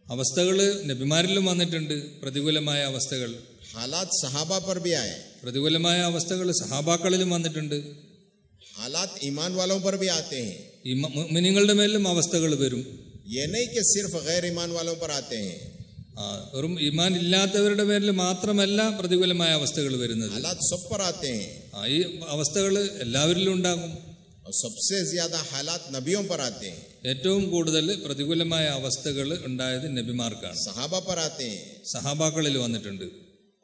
അവസ്ഥകൾ നബിമാരിലും വന്നിട്ടുണ്ട്. പ്രതികൂലമായ അവസ്ഥകൾ हालात सहाबा पर भी आए, പ്രതികൂലമായ അവസ്ഥകൾ സഹാബാക്കളിലും വന്നിട്ടുണ്ട്. हालात ईमान वालों पर भी आते हैं. ഈ മുഅ്മിനീങ്ങളുടെ മേലും അവസ്ഥകൾ വരും. ये नहीं कि सिर्फ गैर ईमान वालों पर आते हैं. വെറും ഈമാൻ ഇല്ലാത്തവരുടെ പേരിൽ മാത്രമല്ല പ്രതികൂലമായ അവസ്ഥകൾ വരുന്നത്. हालात सब पर आते हैं. ഈ അവസ്ഥകൾ എല്ലാവരിലും ഉണ്ടാകും. और सबसे ज्यादा हालात नबियों पर आते हैं. ഏറ്റവും കൂടുതൽ പ്രതികൂലമായ അവസ്ഥകൾ ഉണ്ടായത് നബിമാർക്കാണ്. सहाबा पर आते हैं. സഹാബാക്കളിൽ വന്നിട്ടുണ്ട്.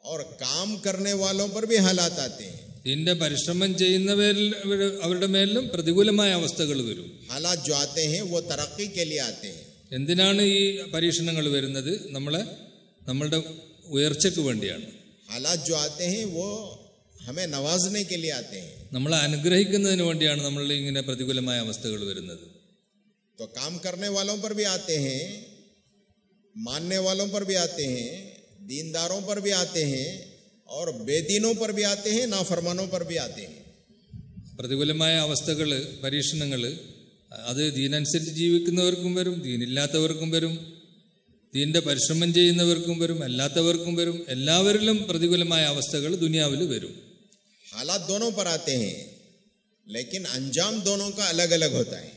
और काम करने वालों पर भी हालात आते हैं. ഇതിന്റെ പരിശ്രമം ചെയ്യുന്നവരിൽ അവരുടെ മേലും പ്രതികൂലമായ അവസ്ഥകൾ വരും. हालात जो आते हैं वो तरक्की के लिए आते हैं. എന്തിനാണ് ഈ പരീക്ഷണങ്ങൾ വരുന്നത്? നമ്മളുടെ ഉയർച്ചയ്ക്ക് വേണ്ടിയാണ്. हालात जो आते हैं वो हमें नवाजने के लिए आते हैं. നമ്മളെ അനുഗ്രഹിക്കുന്നതിന് വേണ്ടിയാണ് നമ്മളുടെ ഇങ്ങനെ പ്രതികൂലമായ അവസ്ഥകൾ വരുന്നത്. तो काम करने वालों पर भी आते हैं, मानने वालों पर भी आते हैं, दीनदारों पर भी आते हैं और बेदीनों पर भी आते हैं, नाफरमानों पर भी आते हैं. പ്രതികൂലമായ അവസ്ഥകൾ, പരീക്ഷണങ്ങൾ അത് ദീനനുസരിച്ച് ജീവിക്കുന്നവർക്കും വരും, ദീനില്ലാത്തവർക്കും വരും, ദീനിന്റെ പരിശ്രമം ചെയ്യുന്നവർക്കും വരും, അല്ലാത്തവർക്കും വരും. എല്ലാവരിലും പ്രതികൂലമായ അവസ്ഥകൾ ദുനിയാവിൽ വരും. हालात दोनों पर आते हैं, लेकिन अंजाम दोनों का अलग अलग होता है.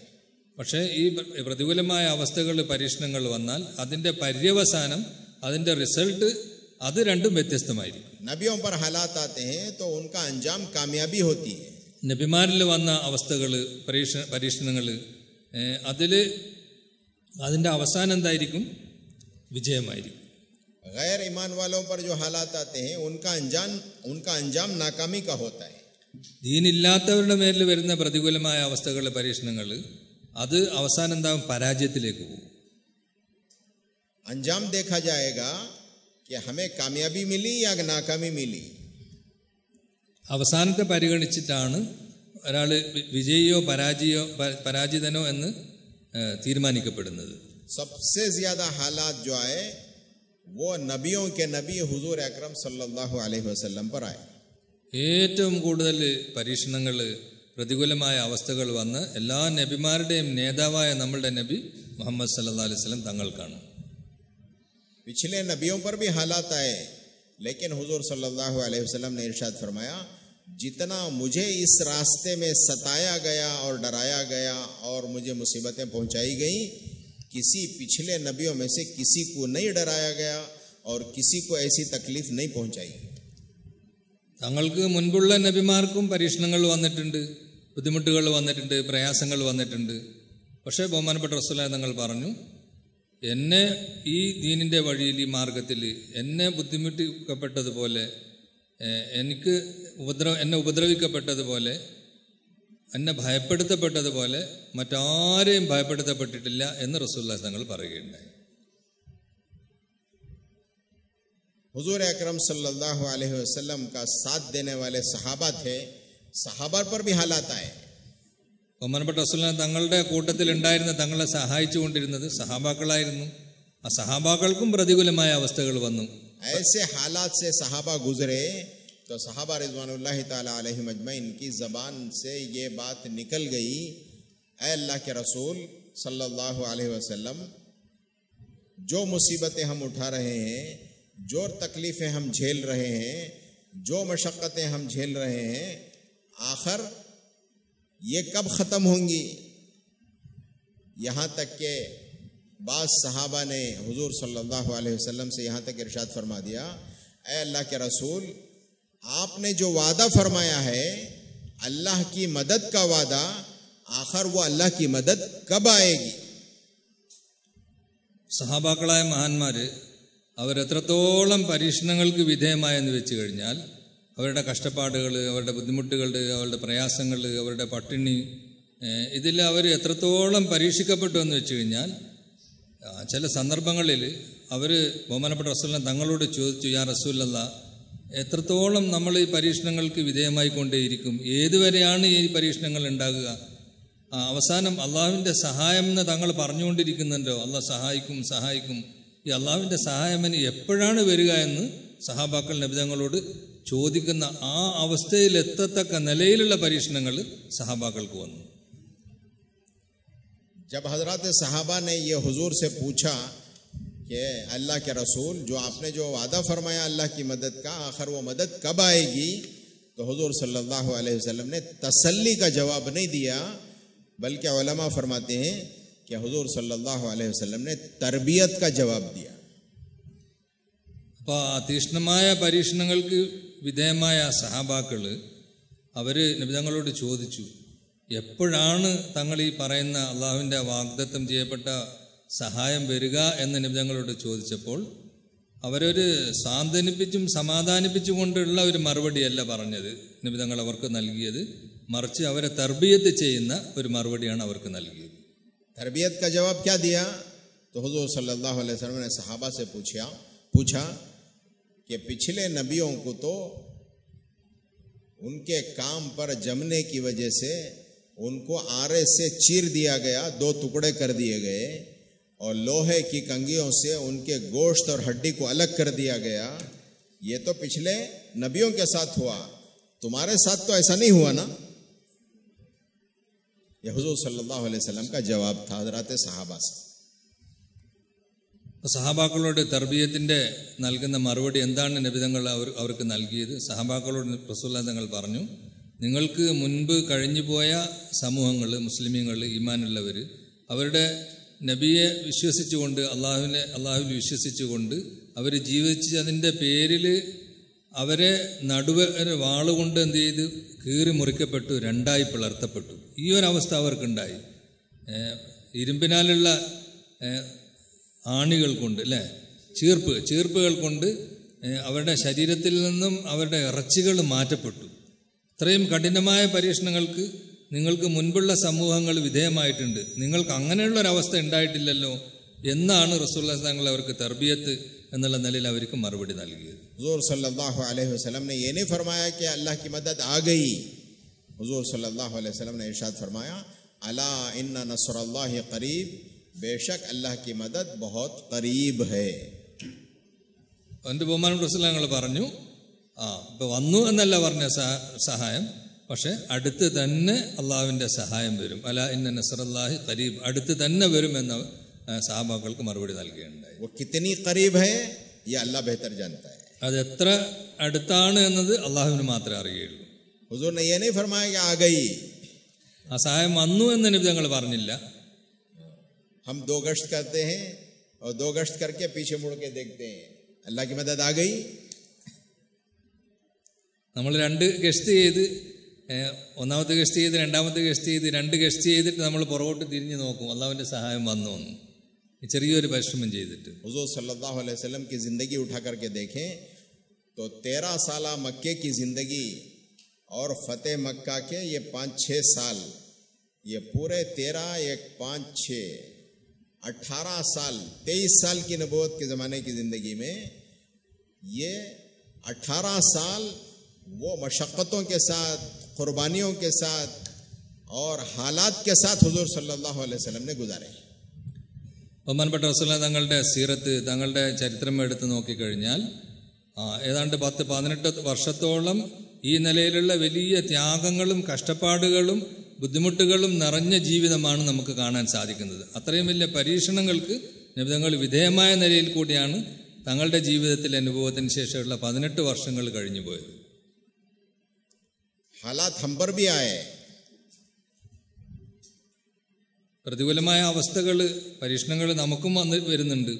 പക്ഷേ ഈ പ്രതികൂലമായ അവസ്ഥകൾ, പരീക്ഷണങ്ങൾ വന്നാൽ അതിന്റെ പര്യവസാനം, അതിന്റെ റിസൾട്ട് അത് രണ്ടും വ്യത്യസ്തമായിരിക്കും. नबियों पर हालात आते हैं तो उनका अंजाम कामयाबी होती है. നബിമാരിൽ വന്ന അവസ്ഥകൾ, പരീക്ഷണങ്ങൾ, അതിന്റെ അവസാനം എന്തായിരിക്കും? വിജയമായിരിക്കും. गैर ईमान वालों पर जो हालात आते हैं उनका अंजाम नाकामी का होता है. ദീനില്ലാത്തവരുടെ മേലിൽ വരുന്ന പ്രതികൂലമായ അവസ്ഥകൾ, പരീക്ഷണങ്ങൾ അത് അവസാനം എന്താകും? പരാജയത്തിലേക്ക് പോകും. अंजाम देखा जाएगा कि हमें कामयाबी मिली या नाकामी मिली. അവസാനത്തെ പരിഗണിച്ചിട്ടാണ് ഒരാൾ വിജയിയോ പരാജിതനോ എന്ന് തീരുമാനിക്കപ്പെടുന്നത്. सबसे ज्यादा हालात जो आए वो नबियों के नबी हुजूर अकरम सल्लल्लाहु अलैहि वसल्लम पर आए. ഏറ്റവും കൂടുതൽ പരീക്ഷണങ്ങൾ, പ്രതികൂലമായ അവസ്ഥകൾ വന്ന് എല്ലാ നബിമാരുടെയും നേതാവായ നമ്മളുടെ നബി മുഹമ്മദ് സല്ലല്ലാഹു അലൈഹി വസല്ലം തങ്ങൾക്കാണ്. पिछले नबियों पर भी हालात आए, लेकिन हुजूर सल्लल्लाहु अलैहि वसल्लम ने इरशाद फरमाया, जितना मुझे इस रास्ते में सताया गया और डराया गया और मुझे मुसीबतें पहुंचाई गई, किसी पिछले नबियों में से किसी को नहीं डराया गया और किसी को ऐसी तकलीफ नहीं पहुंचाई. തങ്ങൾക്ക് മുൻപുള്ള നബിമാർക്കും പരീക്ഷണങ്ങൾ വന്നിട്ടുണ്ട്, ബുദ്ധിമുട്ടുകൾ വന്നിട്ടുണ്ട്, പ്രയാസങ്ങൾ വന്നിട്ടുണ്ട്. പക്ഷേ ബഹുമാനപ്പെട്ട റസൂലുള്ളാഹി തങ്ങൾ പറഞ്ഞു, എന്നെ ഈ ദീനിൻ്റെ വഴിയിൽ, ഈ മാർഗത്തിൽ എന്നെ ബുദ്ധിമുട്ടിക്കപ്പെട്ടതുപോലെ, എന്നെ ഉപദ്രവിക്കപ്പെട്ടതുപോലെ, എന്നെ ഭയപ്പെടുത്തപ്പെട്ടതുപോലെ മറ്റാരെയും ഭയപ്പെടുത്തപ്പെട്ടിട്ടില്ല എന്ന് റസൂലുള്ളാഹി തങ്ങൾ പറയുകയുണ്ടായി. हुजूर अकरम सल्लल्लाहु अलैहि वसल्लम का साथ देने वाले सहाबा थे, सहाबा पर भी हालात आए. ബഹുമാനപ്പെട്ട റസൂലുള്ളാഹി തങ്ങളുടെ കൂട്ടത്തിൽ ഉണ്ടായിരുന്ന, തങ്ങളെ സഹായിച്ചു കൊണ്ടിരുന്നത് സഹാബാക്കളായിരുന്നു. ആ സഹാബാക്കൾക്കും പ്രതികൂലമായ അവസ്ഥകൾ വന്നു. ऐसे हालात से सहाबा गुजरे तो सहाबा रिज़वानुल्लाहि ताला अलैहिम अजमईन की ज़बान से ये बात निकल गई, ऐ अल्लाह के रसूल सल्लल्लाहु अलैहि वसल्लम, जो मुसीबतें हम उठा रहे हैं, जो तकलीफ़ें हम झेल रहे हैं, जो मशक्क़तें हम झेल रहे हैं, आखिर ये कब ख़त्म होंगी। यहाँ तक के बाज़ सहाबा ने हुज़ूर सल्लल्लाहु अलैहि वसल्लम से यहाँ तक इरशाद फरमा दिया, ऐ अल्लाह के रसूल, आपने जो वादा फरमाया है अल्लाह की मदद का वादा, आखिर वो अल्लाह की मदद कब आएगी। സഹാബാക്കളായ മഹാന്മാർ അവരെത്രത്തോളം പരീക്ഷണങ്ങൾക്ക് വിധേയമായെന്ന് വെച്ച് കഴിഞ്ഞാൽ അവരുടെ കഷ്ടപ്പാടുകൾ, അവരുടെ ബുദ്ധിമുട്ടുകൾ, അവരുടെ പ്രയാസങ്ങൾ, അവരുടെ പട്ടിണി, ഇതിൽ അവർ എത്രത്തോളം പരീക്ഷിക്കപ്പെട്ടു എന്ന് വെച്ച് കഴിഞ്ഞാൽ ചില സന്ദർഭങ്ങളിൽ അവർ ബഹുമാനപ്പെട്ട റസൂലുള്ളാഹി തങ്ങളോട് ചോദിച്ചു, യാ റസൂലല്ലാഹ്, എത്രത്തോളം നമ്മൾ ഈ പരീക്ഷണങ്ങൾക്ക് വിധേയമായിക്കൊണ്ടേയിരിക്കും, ഏതുവരെയാണ് ഈ പരീക്ഷണങ്ങൾ ഉണ്ടാകുക? അവസാനം അള്ളാഹുവിൻ്റെ സഹായം എന്ന് തങ്ങൾ പറഞ്ഞുകൊണ്ടിരിക്കുന്നുണ്ടോ, അള്ളാഹ് സഹായിക്കും സഹായിക്കും, ഈ അള്ളാഹുവിൻ്റെ സഹായം എപ്പോഴാണ് വരിക എന്ന് സഹാബാക്കൾ നബി തങ്ങളോട് ചോദിക്കുന്ന ആ അവസ്ഥയിൽ എത്തത്തക്ക നിലയിലുള്ള പരീക്ഷണങ്ങൾ സഹാബാക്കൾക്ക് വന്നു. जब हजरत सहाबा ने ये हुजूर से पूछा कि अल्लाह के रसूल, जो आपने जो वादा फरमाया अल्लाह की मदद का, आखिर वो मदद कब आएगी, तो हुजूर सल्लल्लाहु अलैहि वसल्लम ने तसल्ली का जवाब नहीं दिया, बल्कि उलमा फरमाते हैं कि हुजूर सल्लल्लाहु अलैहि वसल्लम ने तरबियत का जवाब दिया. അപ്പോൾ തീക്ഷ്ണമായ പരീക്ഷണങ്ങൾക്ക് വിധേയമായ സഹാബാക്കൾ അവർ നബി തങ്ങളോട് ചോദിച്ചു, എപ്പോഴാണ് തങ്ങൾ ഈ പറയുന്ന അള്ളാഹുവിൻ്റെ വാഗ്ദത്തം ചെയ്യപ്പെട്ട സഹായം വരിക എന്ന് നബി തങ്ങളോട് ചോദിച്ചപ്പോൾ അവരൊരു സാന്ത്വനിപ്പിച്ചും സമാധാനിപ്പിച്ചും കൊണ്ടുള്ള ഒരു മറുപടിയല്ല പറഞ്ഞത് നബി തങ്ങൾ അവർക്ക് നൽകിയത്, മറിച്ച് അവരെ തർബിയത്ത് ചെയ്യുന്ന ഒരു മറുപടിയാണ് അവർക്ക് നൽകിയത്. तरबियत का जवाब क्या दिया? तो हुजूर सल्लल्लाहु अलैहि वसल्लम ने सहाबा से पूछा कि पिछले नबियों को तो उनके काम पर जमने की वजह से उनको आरे से चीर दिया गया, 2 टुकड़े कर दिए गए, और लोहे की कंगियों से उनके गोश्त और हड्डी को अलग कर दिया गया. ये तो पिछले नबियों के साथ हुआ, तुम्हारे साथ तो ऐसा नहीं हुआ ना. ये हुजूर सल्लल्लाहु अलैहि वसल्लम का जवाब था हज़रत सहाबा से. സഹാബാക്കളോട് തർബിയത്തിൻ്റെ നൽകുന്ന മറുപടി എന്താണ് നബി തങ്ങൾ അവർക്ക് നൽകിയത്? സഹാബാക്കളോട് റസൂലുള്ളാഹി തങ്ങൾ പറഞ്ഞു, നിങ്ങൾക്ക് മുൻപ് കഴിഞ്ഞുപോയ സമൂഹങ്ങൾ, മുസ്ലിമീങ്ങൾ, ഈമാനുള്ളവർ, അവരുടെ നബിയെ വിശ്വസിച്ചുകൊണ്ട്, അള്ളാഹുവിൽ വിശ്വസിച്ചുകൊണ്ട് അവർ ജീവിച്ചതിൻ്റെ പേരിൽ അവരെ നടുവെ വാളുകൊണ്ട് എന്ത് ചെയ്ത് കീറി മുറിക്കപ്പെട്ടു, 2ആയി പിളർത്തപ്പെട്ടു. ഈ ഒരവസ്ഥ അവർക്കുണ്ടായി. ഇരുമ്പിനാലുള്ള ആണികൾ കൊണ്ട്, അല്ലേ, ചീർപ്പുകൾ കൊണ്ട് അവരുടെ ശരീരത്തിൽ നിന്നും അവരുടെ ഇറച്ചികൾ മാറ്റപ്പെട്ടു. ഇത്രയും കഠിനമായ പരീക്ഷണങ്ങൾക്ക് നിങ്ങൾക്ക് മുൻപുള്ള സമൂഹങ്ങൾ വിധേയമായിട്ടുണ്ട്, നിങ്ങൾക്ക് അങ്ങനെയുള്ളൊരവസ്ഥ ഉണ്ടായിട്ടില്ലല്ലോ എന്നാണ് റസൂലുള്ളാഹി തങ്ങൾ അവർക്ക് തർബിയത്ത് എന്നുള്ള നിലയിൽ അവർക്ക് മറുപടി നൽകിയത്. हुजूर सल्लल्लाहु अलैहि वसल्लम ने ये नहीं फरमाया कि अल्लाह की मदद आ गई. हुजूर सल्लल्लाहु अलैहि वसल्लम ने इरशाद फरमाया, अला इन्ना नस्रुल्लाहि करीब, बेशक अल्लाह की मदद बहुत करीब है. എൻ്റെ ബഹുമാനപ്പെട്ട റസൂൽ ഞങ്ങൾ പറഞ്ഞു, ഇപ്പം വന്നു എന്നല്ല പറഞ്ഞ സഹായം, പക്ഷെ അടുത്ത് തന്നെ അള്ളാഹുവിൻ്റെ സഹായം വരും. അല ഇന്ന നസ്റുല്ലാഹി ഖരീബ്, അടുത്ത് തന്നെ വരും എന്ന സഹാബാക്കൾക്ക് മറുപടി നൽകുകയുണ്ടായി. वो कितनी करीब है ये अल्लाह बेहतर जानता है. അത് എത്ര അടുത്താണ് എന്നത് അള്ളാഹുവിന് മാത്രമേ അറിയുള്ളൂ. हुजूर ने ये नहीं फरमाया कि आ गई. ആ സഹായം വന്നു എന്ന് നബി തങ്ങൾ പറഞ്ഞില്ല. हम 2 गश्त करते हैं और 2 गश्त करके पीछे मुड़ के देखते हैं, अल्लाह की मदद आ गई. നമ്മൾ 2 ഗസ്റ്റ് ചെയ്ത്, ഒന്നാമത്തെ ഗസ്റ്റ് ചെയ്ത്, രണ്ടാമത്തെ ഗസ്റ്റ് ചെയ്ത്, 2 ഗസ്റ്റ് ചെയ്തിട്ട് നമ്മൾ പുറകോട്ട് തിരിഞ്ഞ് നോക്കും, അള്ളാഹുവിൻ്റെ സഹായം വന്നു എന്ന് ചെറിയൊരു പരിശ്രമം ചെയ്തിട്ട്. हुजूर सल्लल्लाहु अलैहि वसल्लम की ज़िंदगी उठा करके देखें तो 13 साल मक्के की ज़िंदगी और फ़तेह मक्का के ये 5-6 साल, ये पूरे 13, 1, 5, 6, 18 साल, 23 साल की नबूवत के ज़माने की ज़िंदगी में ये 18 साल वो मशक्क़तों के साथ, क़ुरबानियों के साथ और हालात के साथ हुजूर सल्लल्लाहु अलैहि वसल्लम ने गुजारे. ബഹുമാനപ്പെട്ട റസൂലുള്ളാഹി തങ്ങളുടെ സീറത്ത്, തങ്ങളുടെ ചരിത്രം എടുത്ത് നോക്കിക്കഴിഞ്ഞാൽ ഏതാണ്ട് 10-18 വർഷത്തോളം ഈ നിലയിലുള്ള വലിയ ത്യാഗങ്ങളും കഷ്ടപ്പാടുകളും ബുദ്ധിമുട്ടുകളും നിറഞ്ഞ ജീവിതമാണ് നമുക്ക് കാണാൻ സാധിക്കുന്നത്. അത്രയും വലിയ പരീക്ഷണങ്ങൾക്ക് നബി തങ്ങൾ വിധേയമായ നിലയിൽ കൂടിയാണ് തങ്ങളുടെ ജീവിതത്തിലെ അനുഭവത്തിന് ശേഷമുള്ള 18 വർഷങ്ങൾ കഴിഞ്ഞു പോയത്. हालात हम पर भी आए, പ്രതികൂലമായ അവസ്ഥകൾ, പരീക്ഷണങ്ങൾ നമുക്കും വന്ന് വരുന്നുണ്ട്.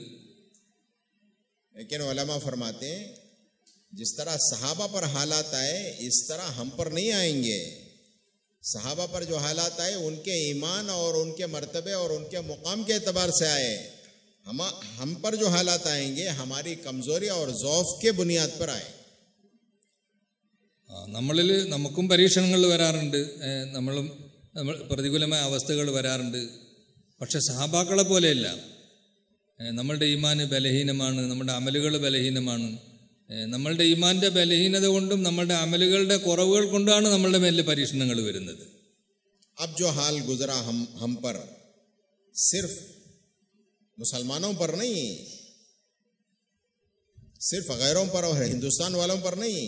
लेकिन उलमा फरमाते हैं जिस तरह सहाबा पर हालात आए इस तरह हम पर नहीं आएंगे. सहाबा पर जो हालात आए उनके ईमान और उनके मर्तबे और उनके मुकाम के एतबार से आए. हम पर जो हालात आएंगे हमारी कमजोरी और ज़ौफ के बुनियाद पर आए. നമ്മളിൽ നമുക്കും പരീക്ഷണങ്ങൾ വരാറുണ്ട്, നമ്മൾ പ്രതികൂലമായ അവസ്ഥകൾ വരാറുണ്ട്. പക്ഷെ സഹാബാക്കളെ പോലെയല്ല. നമ്മളുടെ ഈമാന് ബലഹീനമാണ്, നമ്മുടെ അമലുകൾ ബലഹീനമാണ്. നമ്മളുടെ ഈമാന്റെ ബലഹീനത കൊണ്ടും നമ്മളുടെ അമലുകളുടെ കുറവുകൾ കൊണ്ടാണ് നമ്മളുടെ മേലിൽ പരീക്ഷണങ്ങൾ വരുന്നത്. अब जो हाल गुजरा हम पर सिर्फ मुसलमानों पर नहीं, सिर्फ गैरों पर और हिंदुस्तान वालों पर नहीं,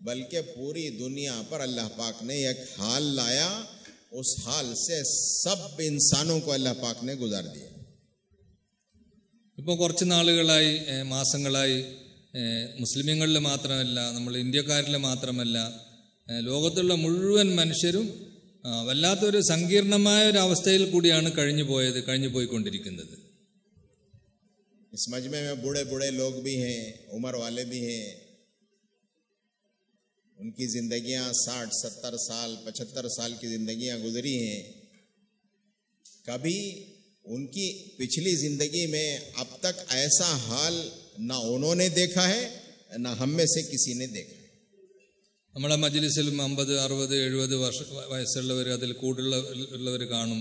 बल्कि पूरी दुनिया पर अल्लाह पाक ने एक हाल लाया. उस हाल से सब इंसानों को अल्लाह पाक ने गुजार दिया. ഇപ്പോൾ കുറച്ച് നാളുകളായി, മാസങ്ങളായി മുസ്ലിമീങ്ങളിൽ മാത്രമല്ല, നമ്മൾ ഇന്ത്യക്കാരിൽ മാത്രമല്ല, ലോകത്തുള്ള മുഴുവൻ മനുഷ്യരും വല്ലാത്തൊരു സങ്കീർണമായ ഒരു അവസ്ഥയിൽ കൂടിയാണ് കഴിഞ്ഞു പോയിക്കൊണ്ടിരിക്കുന്നത്. इस मजमे में बूढ़े बूढ़े लोग भी हैं, उम्र वाले भी हैं. उनकी जिंदगियां 60, 70 साल, 75 साल की जिंदगियां गुजरी हैं. कभी उनकी पिछली जिंदगी में अब तक ऐसा हाल ना उन्होंने देखा है ना हम में से किसी ने देखा. നമ്മളെ മജ്ലിസിൽ 50, 60, 70 വയസ്സുള്ളവർ, അതിൽ കൂടുതലുള്ളവർ കാണും.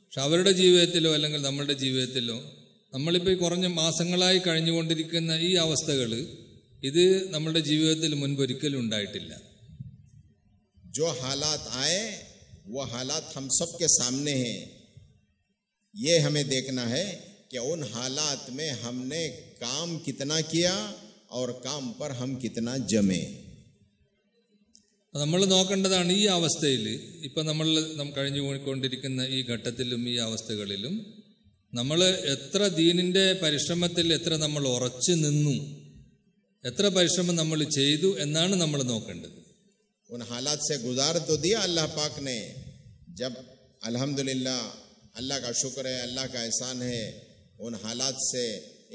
പക്ഷെ അവരുടെ ജീവിതത്തിലോ അല്ലെങ്കിൽ നമ്മളുടെ ജീവിതത്തിലോ നമ്മളിപ്പോൾ ഈ കുറഞ്ഞ മാസങ്ങളായി കഴിഞ്ഞുകൊണ്ടിരിക്കുന്ന ഈ അവസ്ഥകൾ, ഇത് നമ്മളുടെ ജീവിതത്തിൽ മുൻപൊരിക്കലും ഉണ്ടായിട്ടില്ല. जो हालात आए वो हालात हम सब के सामने हैं. ये हमें देखना है कि उन हालात में हमने काम कितना किया और काम पर हम कितना जमे. നമ്മൾ നോക്കേണ്ടതാണ് ഈ അവസ്ഥയിൽ, ഇപ്പം നമ്മൾ കഴിഞ്ഞുകൊണ്ടിരിക്കുന്ന ഈ ഘട്ടത്തിലും ഈ അവസ്ഥകളിലും നമ്മൾ എത്ര ദീനിൻ്റെ പരിശ്രമത്തിൽ എത്ര നമ്മൾ ഉറച്ചു നിന്നു, എത്ര പരിശ്രമം നമ്മൾ ചെയ്തു എന്നാണ് നമ്മൾ നോക്കേണ്ടത്. उन हालात से गुजार तो दिया अल्लाह पाक ने. जब अल्हम्दुलिल्लाह, अल्लाह का शुक्र है, अल्लाह का एहसान है, उन हालात से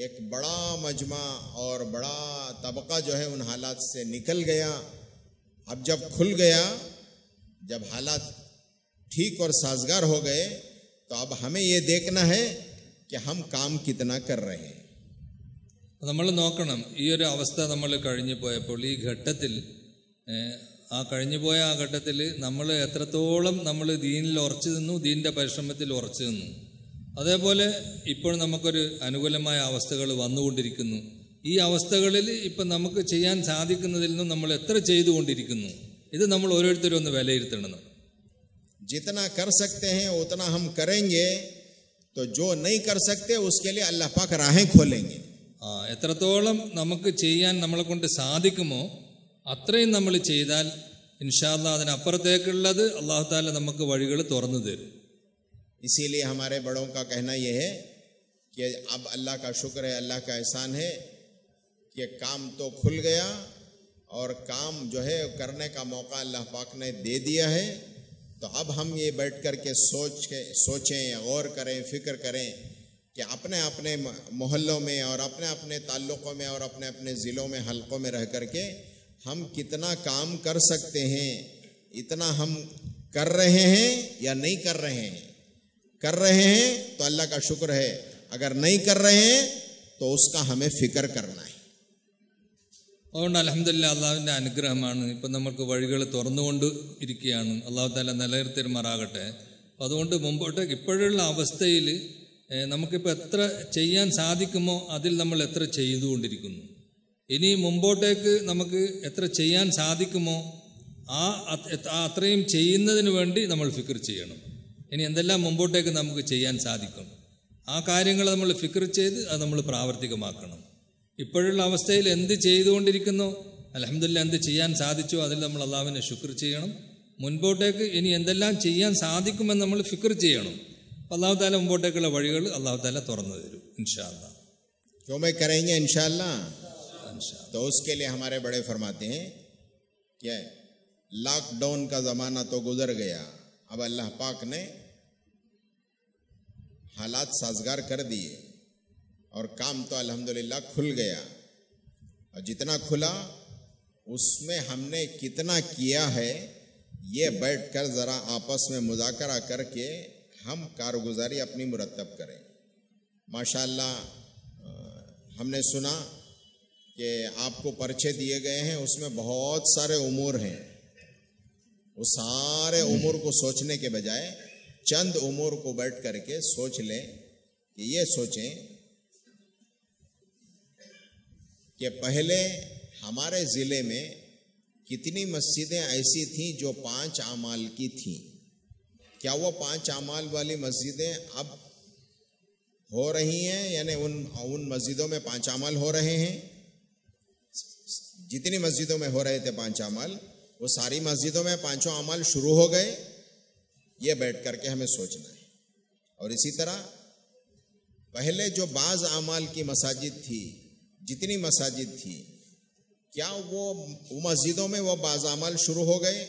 एक बड़ा मजमा और बड़ा तबका जो है उन हालात से निकल गया. अब जब खुल गया, जब हालात ठीक और साजगार हो गए, तो अब हमें ये देखना है कि हम काम कितना कर रहे हैं. നമ്മൾ നോക്കണം, ഈ ഒരു അവസ്ഥ നമ്മൾ കഴിഞ്ഞു പോയപ്പോൾ, ഈ ഘട്ടത്തിൽ, കഴിഞ്ഞുപോയ ആ ഘട്ടത്തിൽ നമ്മൾ എത്രത്തോളം നമ്മൾ ദീനിൽ ഉറച്ചു നിന്നു, ദീനിൻ്റെ പരിശ്രമത്തിൽ ഉറച്ചു നിന്നു. അതേപോലെ ഇപ്പോൾ നമുക്കൊരു അനുകൂലമായ അവസ്ഥകൾ വന്നുകൊണ്ടിരിക്കുന്നു. ഈ അവസ്ഥകളിൽ ഇപ്പം നമുക്ക് ചെയ്യാൻ സാധിക്കുന്നതിൽ നിന്നും നമ്മൾ എത്ര ചെയ്തുകൊണ്ടിരിക്കുന്നു, ഇത് നമ്മൾ ഓരോരുത്തരും ഒന്ന് വിലയിരുത്തണം. जितना कर सकते हैं उतना हम करेंगे, तो जो नहीं कर सकते उसके लिए अल्लाह पाक राहें खोलेंगे. എത്രത്തോളം നമുക്ക് ചെയ്യാൻ നമ്മളെ കൊണ്ട് സാധിക്കുമോ അത്രയും നമ്മൾ ചെയ്താൽ ഇൻഷാ അല്ലാഹ് അതിനപ്പുറത്തേക്കുള്ളത് അല്ലാഹു തആല നമുക്ക് വഴികൾ തുറന്നു തരും. इसीलिए हमारे बड़ों का कहना यह है कि अब अल्लाह का शुक्र है, अल्लाह का एहसान है कि काम तो खुल गया और काम जो है करने का मौका अल्लाह पाक ने दे दिया है. तो अब हम ये बैठ कर के सोचें, गौर करें, फिक्र करें कि अपने अपने मोहल्लों में और अपने अपने ताल्लुक़ों में और अपने अपने ज़िलों में, हलकों में रह कर के हम कितना काम कर सकते हैं, इतना हम कर रहे हैं या नहीं कर रहे हैं. कर रहे हैं तो अल्लाह का शुक्र है, अगर नहीं कर रहे हैं तो उसका हमें फिक्र करना है. അതുകൊണ്ട് അൽഹംദുലില്ലാഹ് അള്ളാഹുവിൻ്റെ അനുഗ്രഹമാണ്, ഇപ്പം നമുക്ക് വഴികൾ തുറന്നുകൊണ്ട് ഇരിക്കുകയാണ്. അള്ളാഹു തആല നിലനിർത്തിരുമാറാകട്ടെ. അതുകൊണ്ട് മുമ്പോട്ടേക്ക് ഇപ്പോഴുള്ള അവസ്ഥയിൽ നമുക്കിപ്പോൾ എത്ര ചെയ്യാൻ സാധിക്കുമോ അതിൽ നമ്മൾ എത്ര ചെയ്തുകൊണ്ടിരിക്കുന്നു. ഇനി മുമ്പോട്ടേക്ക് നമുക്ക് എത്ര ചെയ്യാൻ സാധിക്കുമോ അത്രയും ചെയ്യുന്നതിന് വേണ്ടി നമ്മൾ ഫിക്ർ ചെയ്യണം. ഇനി എന്തെല്ലാം മുമ്പോട്ടേക്ക് നമുക്ക് ചെയ്യാൻ സാധിക്കും, ആ കാര്യങ്ങൾ നമ്മൾ ഫിക്ർ ചെയ്ത് അത് നമ്മൾ പ്രാവർത്തികമാക്കണം. ഇപ്പോഴുള്ള അവസ്ഥയിൽ എന്ത് ചെയ്തുകൊണ്ടിരിക്കുന്നോ അൽഹംദുലില്ലാഹ് എന്ത് ചെയ്യാൻ സാധിച്ചോ അതിൽ നമ്മൾ അള്ളാഹുവിനെ ശുക്ർ ചെയ്യണം. മുൻപോട്ടേക്ക് ഇനി എന്തെല്ലാം ചെയ്യാൻ സാധിക്കുമെന്ന് നമ്മൾ ഫിക്ർ ചെയ്യണം. അള്ളാഹു തആല മുമ്പോട്ടേക്കുള്ള വഴികൾ അള്ളാഹു തആല തുറന്നു തരും ഇൻഷാ അല്ലാഹ്. क्यों में करेंगे इंशाअल्लाह। तो उसके लिए हमारे बड़े फरमाते हैं कि लॉकडाउन का ज़माना तो गुजर गया, अब अल्लाह पाक ने हालात साजगार कर दिए और काम तो अल्हम्दुलिल्लाह खुल गया। और जितना खुला उसमें हमने कितना किया है, ये बैठकर ज़रा आपस में मुज़ाकरा करके हम कारगुजारी अपनी मुरतब करें। माशाअल्लाह हमने सुना कि आपको पर्चे दिए गए हैं, उसमें बहुत सारे उमूर हैं। वो सारे उमूर को सोचने के बजाय चंद उमूर को बैठ करके सोच लें कि ये सोचें कि पहले हमारे ज़िले में कितनी मस्जिदें ऐसी थीं जो 5 आमाल की थीं। क्या वो 5 आमाल वाली मस्जिदें अब हो रही हैं, यानी उन मस्जिदों में 5 आमाल हो रहे हैं? जितनी मस्जिदों में हो रहे थे 5 आमाल, वो सारी मस्जिदों में 5 आमाल शुरू हो गए? ये बैठ करके हमें सोचना है। और इसी तरह पहले जो बाज़ आमाल की मसाजिद थी, जितनी मसाजिद थी, क्या वो मस्जिदों में वो बाज़ आमाल शुरू हो गए?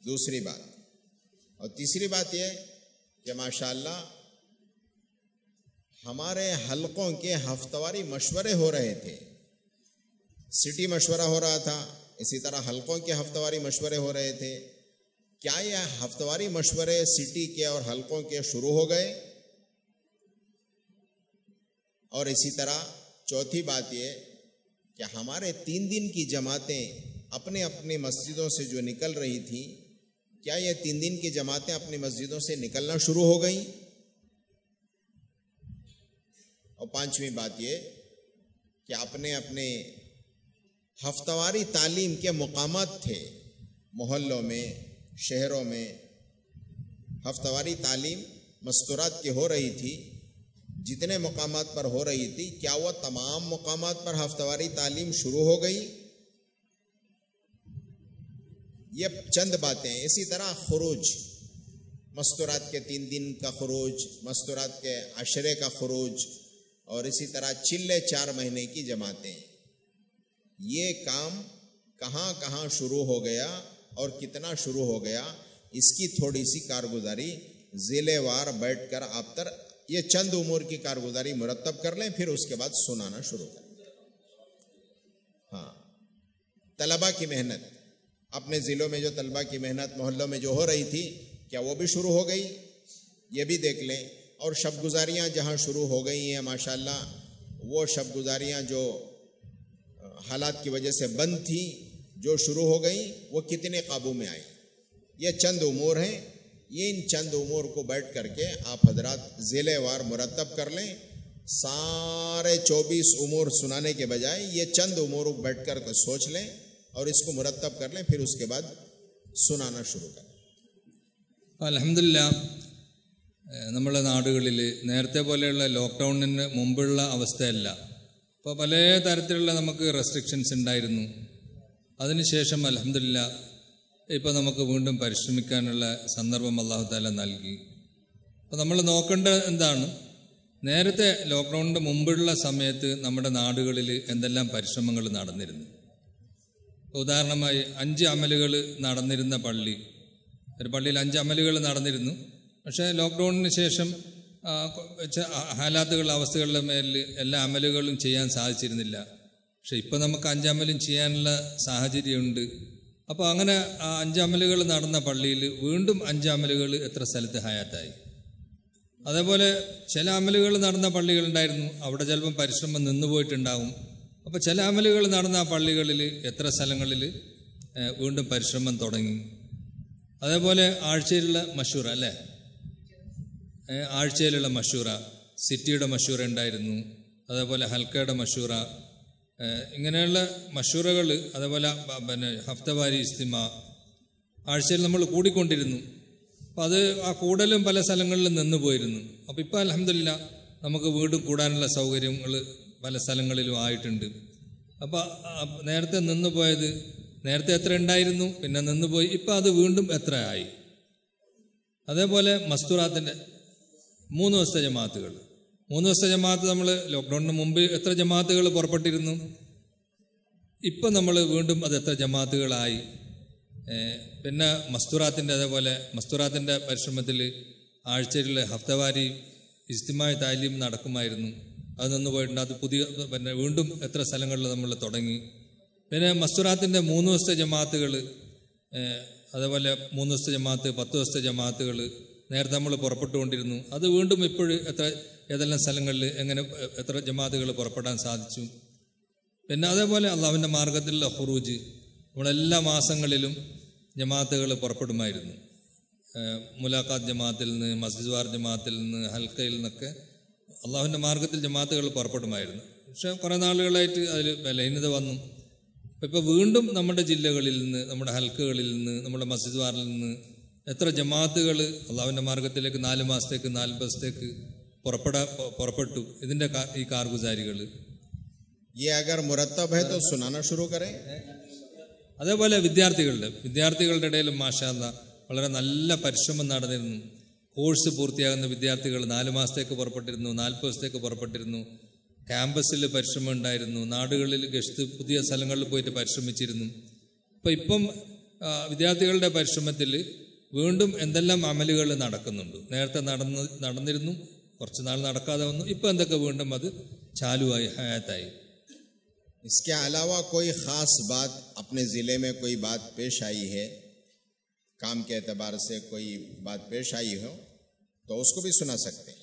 दूसरी बात। और तीसरी बात ये कि माशाअल्लाह हमारे हलकों के हफ्तावारी मशवरे हो रहे थे। सिटी मशवरा हो रहा था, इसी तरह हलकों के हफ्तावारी मशवरे हो रहे थे। क्या यह हफ्तावारी मशवरे सिटी के और हलकों के शुरू हो गए? और इसी तरह चौथी बात ये कि हमारे 3 दिन की जमातें अपने अपनी मस्जिदों से जो निकल रही थी, क्या ये 3 दिन की जमातें अपनी मस्जिदों से निकलना शुरू हो गई? और पांचवी बात ये कि अपने अपने हफ्तावारी तालीम के मुकामात थे, मोहल्लों में, शहरों में हफ्तावारी तालीम मस्तूरात की हो रही थी। जितने मुकामात पर हो रही थी, क्या वह तमाम मुकामात पर हफ्तावारी तालीम शुरू हो गई? ये चंद बातें। इसी तरह खुरूज, मस्तूरात के 3 दिन का खुरूज, मस्तूरात के अशरे का खुरूज, और इसी तरह चिल्ले 4 महीने की जमातें। ये काम कहाँ कहाँ शुरू हो गया और कितना शुरू हो गया, इसकी थोड़ी सी कारगुजारी ज़िलेवार बैठकर आप तर ये चंद उमूर की कारगुजारी मुरतब कर लें, फिर उसके बाद सुनाना शुरू करें। हाँ, तलबा की मेहनत, अपने ज़िलों में जो तलबा की मेहनत मोहल्लों में जो हो रही थी, क्या वो भी शुरू हो गई? ये भी देख लें। और शब गुजारियाँ जहाँ शुरू हो गई हैं माशाअल्लाह, वो शब गुजारियाँ जो हालात की वजह से बंद थी, जो शुरू हो गई, वो कितने काबू में आई? ये चंद उमूर हैं। ये इन चंद उमूर को बैठ करके आप हजरात ज़िलेवार मुरतब कर लें। सारे 24 उमूर सुनाने के बजाय ये चंद उमूर बैठ कर सोच लें और इसको मुरतब कर लें, फिर उसके बाद सुनाना शुरू करें। അൽഹംദുലില്ലാ, നമ്മുടെ നാടുകളിൽ നേരത്തെ പോലെയുള്ള ലോക്ക്ഡൗണിന് മുമ്പുള്ള അവസ്ഥയല്ല. ഇപ്പോൾ പല തരത്തിലുള്ള നമുക്ക് റെസ്ട്രിക്ഷൻസ് ഉണ്ടായിരുന്നു. അതിനുശേഷം അൽഹംദുലില്ലാ ഇപ്പോൾ നമുക്ക് വീണ്ടും പരിശ്രമിക്കാനുള്ള സന്ദർഭം അല്ലാഹു തആല നൽകി. അപ്പോൾ നമ്മൾ നോക്കേണ്ടത് എന്താണ്? നേരത്തെ ലോക്ക്ഡൗണിൻ്റെ മുമ്പുള്ള സമയത്ത് നമ്മുടെ നാടുകളിൽ എന്തെല്ലാം പരിശ്രമങ്ങൾ നടന്നിരുന്നു. ഉദാഹരണമായി 5 അമലുകൾ നടന്നിരുന്ന പള്ളി, ഒരു പള്ളിയിൽ 5 അമലുകൾ നടന്നിരുന്നു. പക്ഷേ ലോക്ക്ഡൗണിന് ശേഷം ഹാലാത്തുകൾ, അവസ്ഥകളുടെ മേലിൽ എല്ലാ അമലുകളും ചെയ്യാൻ സാധിച്ചിരുന്നില്ല. പക്ഷെ ഇപ്പോൾ നമുക്ക് 5 അമലും ചെയ്യാനുള്ള സാഹചര്യമുണ്ട്. അപ്പോൾ അങ്ങനെ 5 അമലുകൾ നടന്ന പള്ളിയിൽ വീണ്ടും 5 അമലുകൾ എത്ര സ്ഥലത്ത് ഹയാത്തായി. അതേപോലെ ചില അമലുകൾ നടന്ന പള്ളികളുണ്ടായിരുന്നു, അവിടെ ചിലപ്പം പരിശ്രമം നിന്നുപോയിട്ടുണ്ടാകും. അപ്പോൾ ചില അമലുകൾ നടന്ന പള്ളികളിൽ എത്ര സ്ഥലങ്ങളിൽ വീണ്ടും പരിശ്രമം തുടങ്ങി. അതേപോലെ ആഴ്ചയിലുള്ള മഷൂറ, അല്ലേ, ആഴ്ചയിലുള്ള മഷൂറ, സിറ്റിയുടെ മഷൂറ ഉണ്ടായിരുന്നു. അതേപോലെ ഹൽക്കയുടെ മഷൂറ, ഇങ്ങനെയുള്ള മഷൂറകൾ. അതേപോലെ ഹഫ്തവാരി ഇസ്തിമ ആഴ്ചയിൽ നമ്മൾ കൂടിക്കൊണ്ടിരുന്നു. അപ്പോൾ അത് ആ കൂടലും പല സ്ഥലങ്ങളിലും നിന്ന് പോയിരുന്നു. അപ്പോൾ ഇപ്പോൾ അൽഹംദുലില്ലാ നമുക്ക് വീണ്ടും കൂടാനുള്ള സൗകര്യങ്ങൾ പല സ്ഥലങ്ങളിലും ആയിട്ടുണ്ട്. അപ്പോൾ നേരത്തെ നിന്ന് പോയത്, നേരത്തെ എത്ര ഉണ്ടായിരുന്നു, പിന്നെ നിന്നുപോയി, ഇപ്പോൾ അത് വീണ്ടും എത്ര ആയി. അതേപോലെ മസ്തൂറാത്തിൻ്റെ 3 ദിവസത്തെ ജമാഅത്തുകൾ, 3 ദിവസത്തെ ജമാഅത്ത് നമ്മൾ ലോക്ക്ഡൗണിന് മുമ്പ് എത്ര ജമാഅത്തുകൾ പുറപ്പെട്ടിരുന്നു? ഇപ്പം നമ്മൾ വീണ്ടും അത് എത്ര ജമാഅത്തുകളായി? പിന്നെ മസ്തുറാത്തിൻ്റെ അതേപോലെ മസ്തുറാത്തിൻ്റെ പരിശ്രമത്തിൽ ആഴ്ചയിൽ ഹഫ്തവാരി ഇജ്തിമായി താലീം നടക്കുമായിരുന്നു. അത് നിന്ന് പോയിട്ടുണ്ട്. അത് പുതിയ പിന്നെ വീണ്ടും എത്ര സ്ഥലങ്ങളിൽ നമ്മൾ തുടങ്ങി. പിന്നെ മസ്തുറാത്തിൻ്റെ 3 ദിവസത്തെ ജമാഅത്തുകൾ, അതേപോലെ 3 ദിവസത്തെ ജമാഅത്ത്, 10 ദിവസത്തെ ജമാഅത്തുകൾ നേരത്തെ നമ്മൾ പുറപ്പെട്ടുകൊണ്ടിരുന്നു. അത് വീണ്ടും ഇപ്പോഴും ഏതെല്ലാം സ്ഥലങ്ങളിൽ എങ്ങനെ എത്ര ജമാഅത്തുകൾ പുറപ്പെടാൻ സാധിച്ചു. പിന്നെ അതേപോലെ അള്ളാഹുവിൻ്റെ മാർഗത്തിലുള്ള ഖുറൂജ്, നമ്മളെല്ലാ മാസങ്ങളിലും ജമാഅത്തുകൾ പുറപ്പെടുമായിരുന്നു. മുലാഖാത്ത് ജമാഅത്തിൽ നിന്ന്, മസ്ജിദ് വാർ ജമാഅത്തിൽ നിന്ന്, ഹൽക്കയിൽ നിന്നൊക്കെ അള്ളാഹുവിൻ്റെ മാർഗത്തിൽ ജമാഅത്തുകൾ പുറപ്പെടുമായിരുന്നു. പക്ഷേ കുറേ നാളുകളായിട്ട് അതിൽ ബലഹീനത വന്നു. ഇപ്പോൾ വീണ്ടും നമ്മുടെ ജില്ലകളിൽ നിന്ന്, നമ്മുടെ ഹൽക്കകളിൽ നിന്ന്, നമ്മുടെ മസ്ജിദ് വാറിൽ നിന്ന് എത്ര ജമാഅത്തുകൾ അള്ളാഹുവിൻ്റെ മാർഗത്തിലേക്ക് 4 മാസത്തേക്ക് 40 ദിവസത്തേക്ക് പുറപ്പെട്ടു. ഇതിൻ്റെ ഈ കാർഗുസാരികൾ അതേപോലെ വിദ്യാർത്ഥികളുടെ ഇടയിലും മാഷാ അല്ലാഹ് വളരെ നല്ല പരിശ്രമം നടന്നിരുന്നു. കോഴ്സ് പൂർത്തിയാകുന്ന വിദ്യാർത്ഥികൾ 4 മാസത്തേക്ക് പുറപ്പെട്ടിരുന്നു, 40 ദിവസത്തേക്ക് പുറപ്പെട്ടിരുന്നു. ക്യാമ്പസിൽ പരിശ്രമം ഉണ്ടായിരുന്നു. നാടുകളിൽ ഗസ്റ്റ് പുതിയ സ്ഥലങ്ങളിൽ പോയിട്ട് പരിശ്രമിച്ചിരുന്നു. ഇപ്പം വിദ്യാർത്ഥികളുടെ പരിശ്രമത്തിൽ വീണ്ടും എന്തെല്ലാം അമലുകൾ നടക്കുന്നുണ്ട്. നേരത്തെ നടന്നിരുന്നു, കുറച്ച് നാൾ നടക്കാതെ വന്നു. ഇപ്പം എന്തൊക്കെ വീണ്ടും അത് ചാലുവായി, ഹയാത്തായി. इसके अलावा कोई ख़ास बात अपने ज़िले में कोई बात पेश आई है, काम के एतबार से कोई बात पेश आई हो तो उसको भी सुना सकते हैं.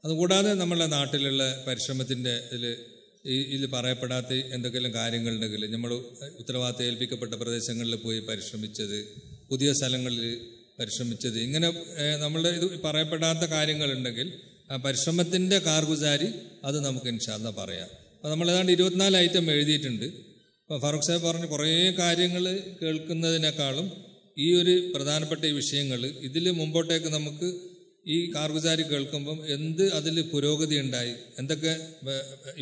അതുകൂടാതെ നമ്മുടെ നാട്ടിലുള്ള പരിശ്രമത്തിൻ്റെ ഇതിൽ പറയപ്പെടാത്ത എന്തെങ്കിലും കാര്യങ്ങളുണ്ടെങ്കിൽ, നമ്മൾ ഉത്തരവാദിത്തം ഏൽപ്പിക്കപ്പെട്ട പ്രദേശങ്ങളിൽ പോയി പരിശ്രമിച്ചത്, പുതിയ സ്ഥലങ്ങളിൽ പരിശ്രമിച്ചത്, ഇങ്ങനെ നമ്മളുടെ ഇത് പറയപ്പെടാത്ത കാര്യങ്ങളുണ്ടെങ്കിൽ ആ പരിശ്രമത്തിൻ്റെ കാർഗുസാരി അത് നമുക്ക് ഇൻഷാ അല്ലാഹ് പറയാം. അപ്പോൾ നമ്മളേതാണ്ട് 24 ഐറ്റം എഴുതിയിട്ടുണ്ട്. അപ്പോൾ ഫാറൂഖ് സാഹിബ് പറഞ്ഞ കുറേ കാര്യങ്ങൾ കേൾക്കുന്നതിനേക്കാളും ഈ ഒരു പ്രധാനപ്പെട്ട ഈ വിഷയങ്ങൾ ഇതിൽ മുമ്പോട്ടേക്ക് നമുക്ക് ഈ കാർഗുസാരി കേൾക്കുമ്പം അതിൽ പുരോഗതി ഉണ്ടായി, എന്തൊക്കെ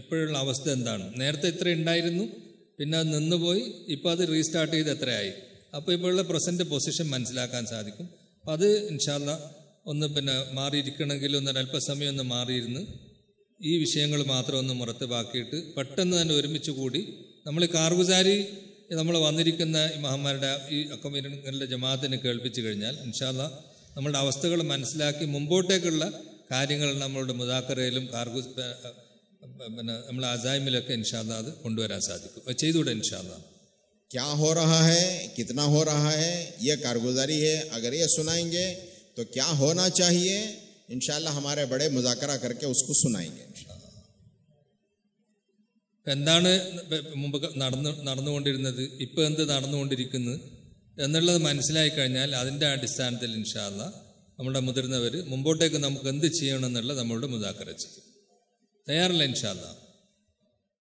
ഇപ്പോഴുള്ള അവസ്ഥ എന്താണ്, നേരത്തെ ഇത്ര ഉണ്ടായിരുന്നു, പിന്നെ അത് നിന്നുപോയി, ഇപ്പോൾ അത് റീസ്റ്റാർട്ട് ചെയ്ത് എത്രയായി, അപ്പോൾ ഇപ്പോഴുള്ള പ്രസൻറ്റ് പൊസിഷൻ മനസ്സിലാക്കാൻ സാധിക്കും. അപ്പം അത് ഇൻഷാ അല്ലാഹ് ഒന്ന് പിന്നെ മാറിയിരിക്കണമെങ്കിൽ ഒരല്പസമയം ഒന്ന് മാറിയിരുന്ന് ഈ വിഷയങ്ങൾ മാത്രം ഒന്ന് മുറത്തുപാക്കിയിട്ട് പെട്ടെന്ന് തന്നെ ഒരുമിച്ച് കൂടി നമ്മൾ ഈ കാർഗുസാരി നമ്മൾ വന്നിരിക്കുന്ന ഈ മഹാന്മാരുടെ ഈ അക്കമീരങ്ങളുടെ ജമാഅത്തിനെ കേൾപ്പിച്ചു കഴിഞ്ഞാൽ ഇൻഷാ അല്ലാഹ് നമ്മളുടെ അവസ്ഥകൾ മനസ്സിലാക്കി മുമ്പോട്ടേക്കുള്ള കാര്യങ്ങൾ നമ്മളുടെ മുദാക്കറയിലും പിന്നെ നമ്മളെ അസായ്മിലൊക്കെ ഇൻഷാ അല്ലാഹ് അത് കൊണ്ടുവരാൻ സാധിക്കും. അത് ചെയ്തുകൂടെ ഇൻഷാ അല്ലാഹ്. क्या हो रहा है, कितना हो रहा है, ये कारगुजारी है. अगर ये सुनाएंगे तो क्या होना चाहिए, इंशाअल्लाह हमारे बड़े मुज़ाकरा करके उसको सुनाएंगे. എന്താണ് മുമ്പ് നടന്നുകൊണ്ടിരുന്നത്, ഇപ്പോൾ എന്ത് നടന്നുകൊണ്ടിരിക്കുന്നു എന്നുള്ളത് മനസ്സിലായി കഴിഞ്ഞാൽ അതിൻ്റെ അടിസ്ഥാനത്തിൽ ഇൻഷാ അല്ലാഹ് നമ്മുടെ മുതിർന്നവർ മുമ്പോട്ടേക്ക് നമുക്ക് എന്ത് ചെയ്യണം എന്നുള്ളത് നമ്മളുടെ മുദാക്കറ ചെയ്യും. തയ്യാറല്ല ഇൻഷാ അല്ലാഹ്.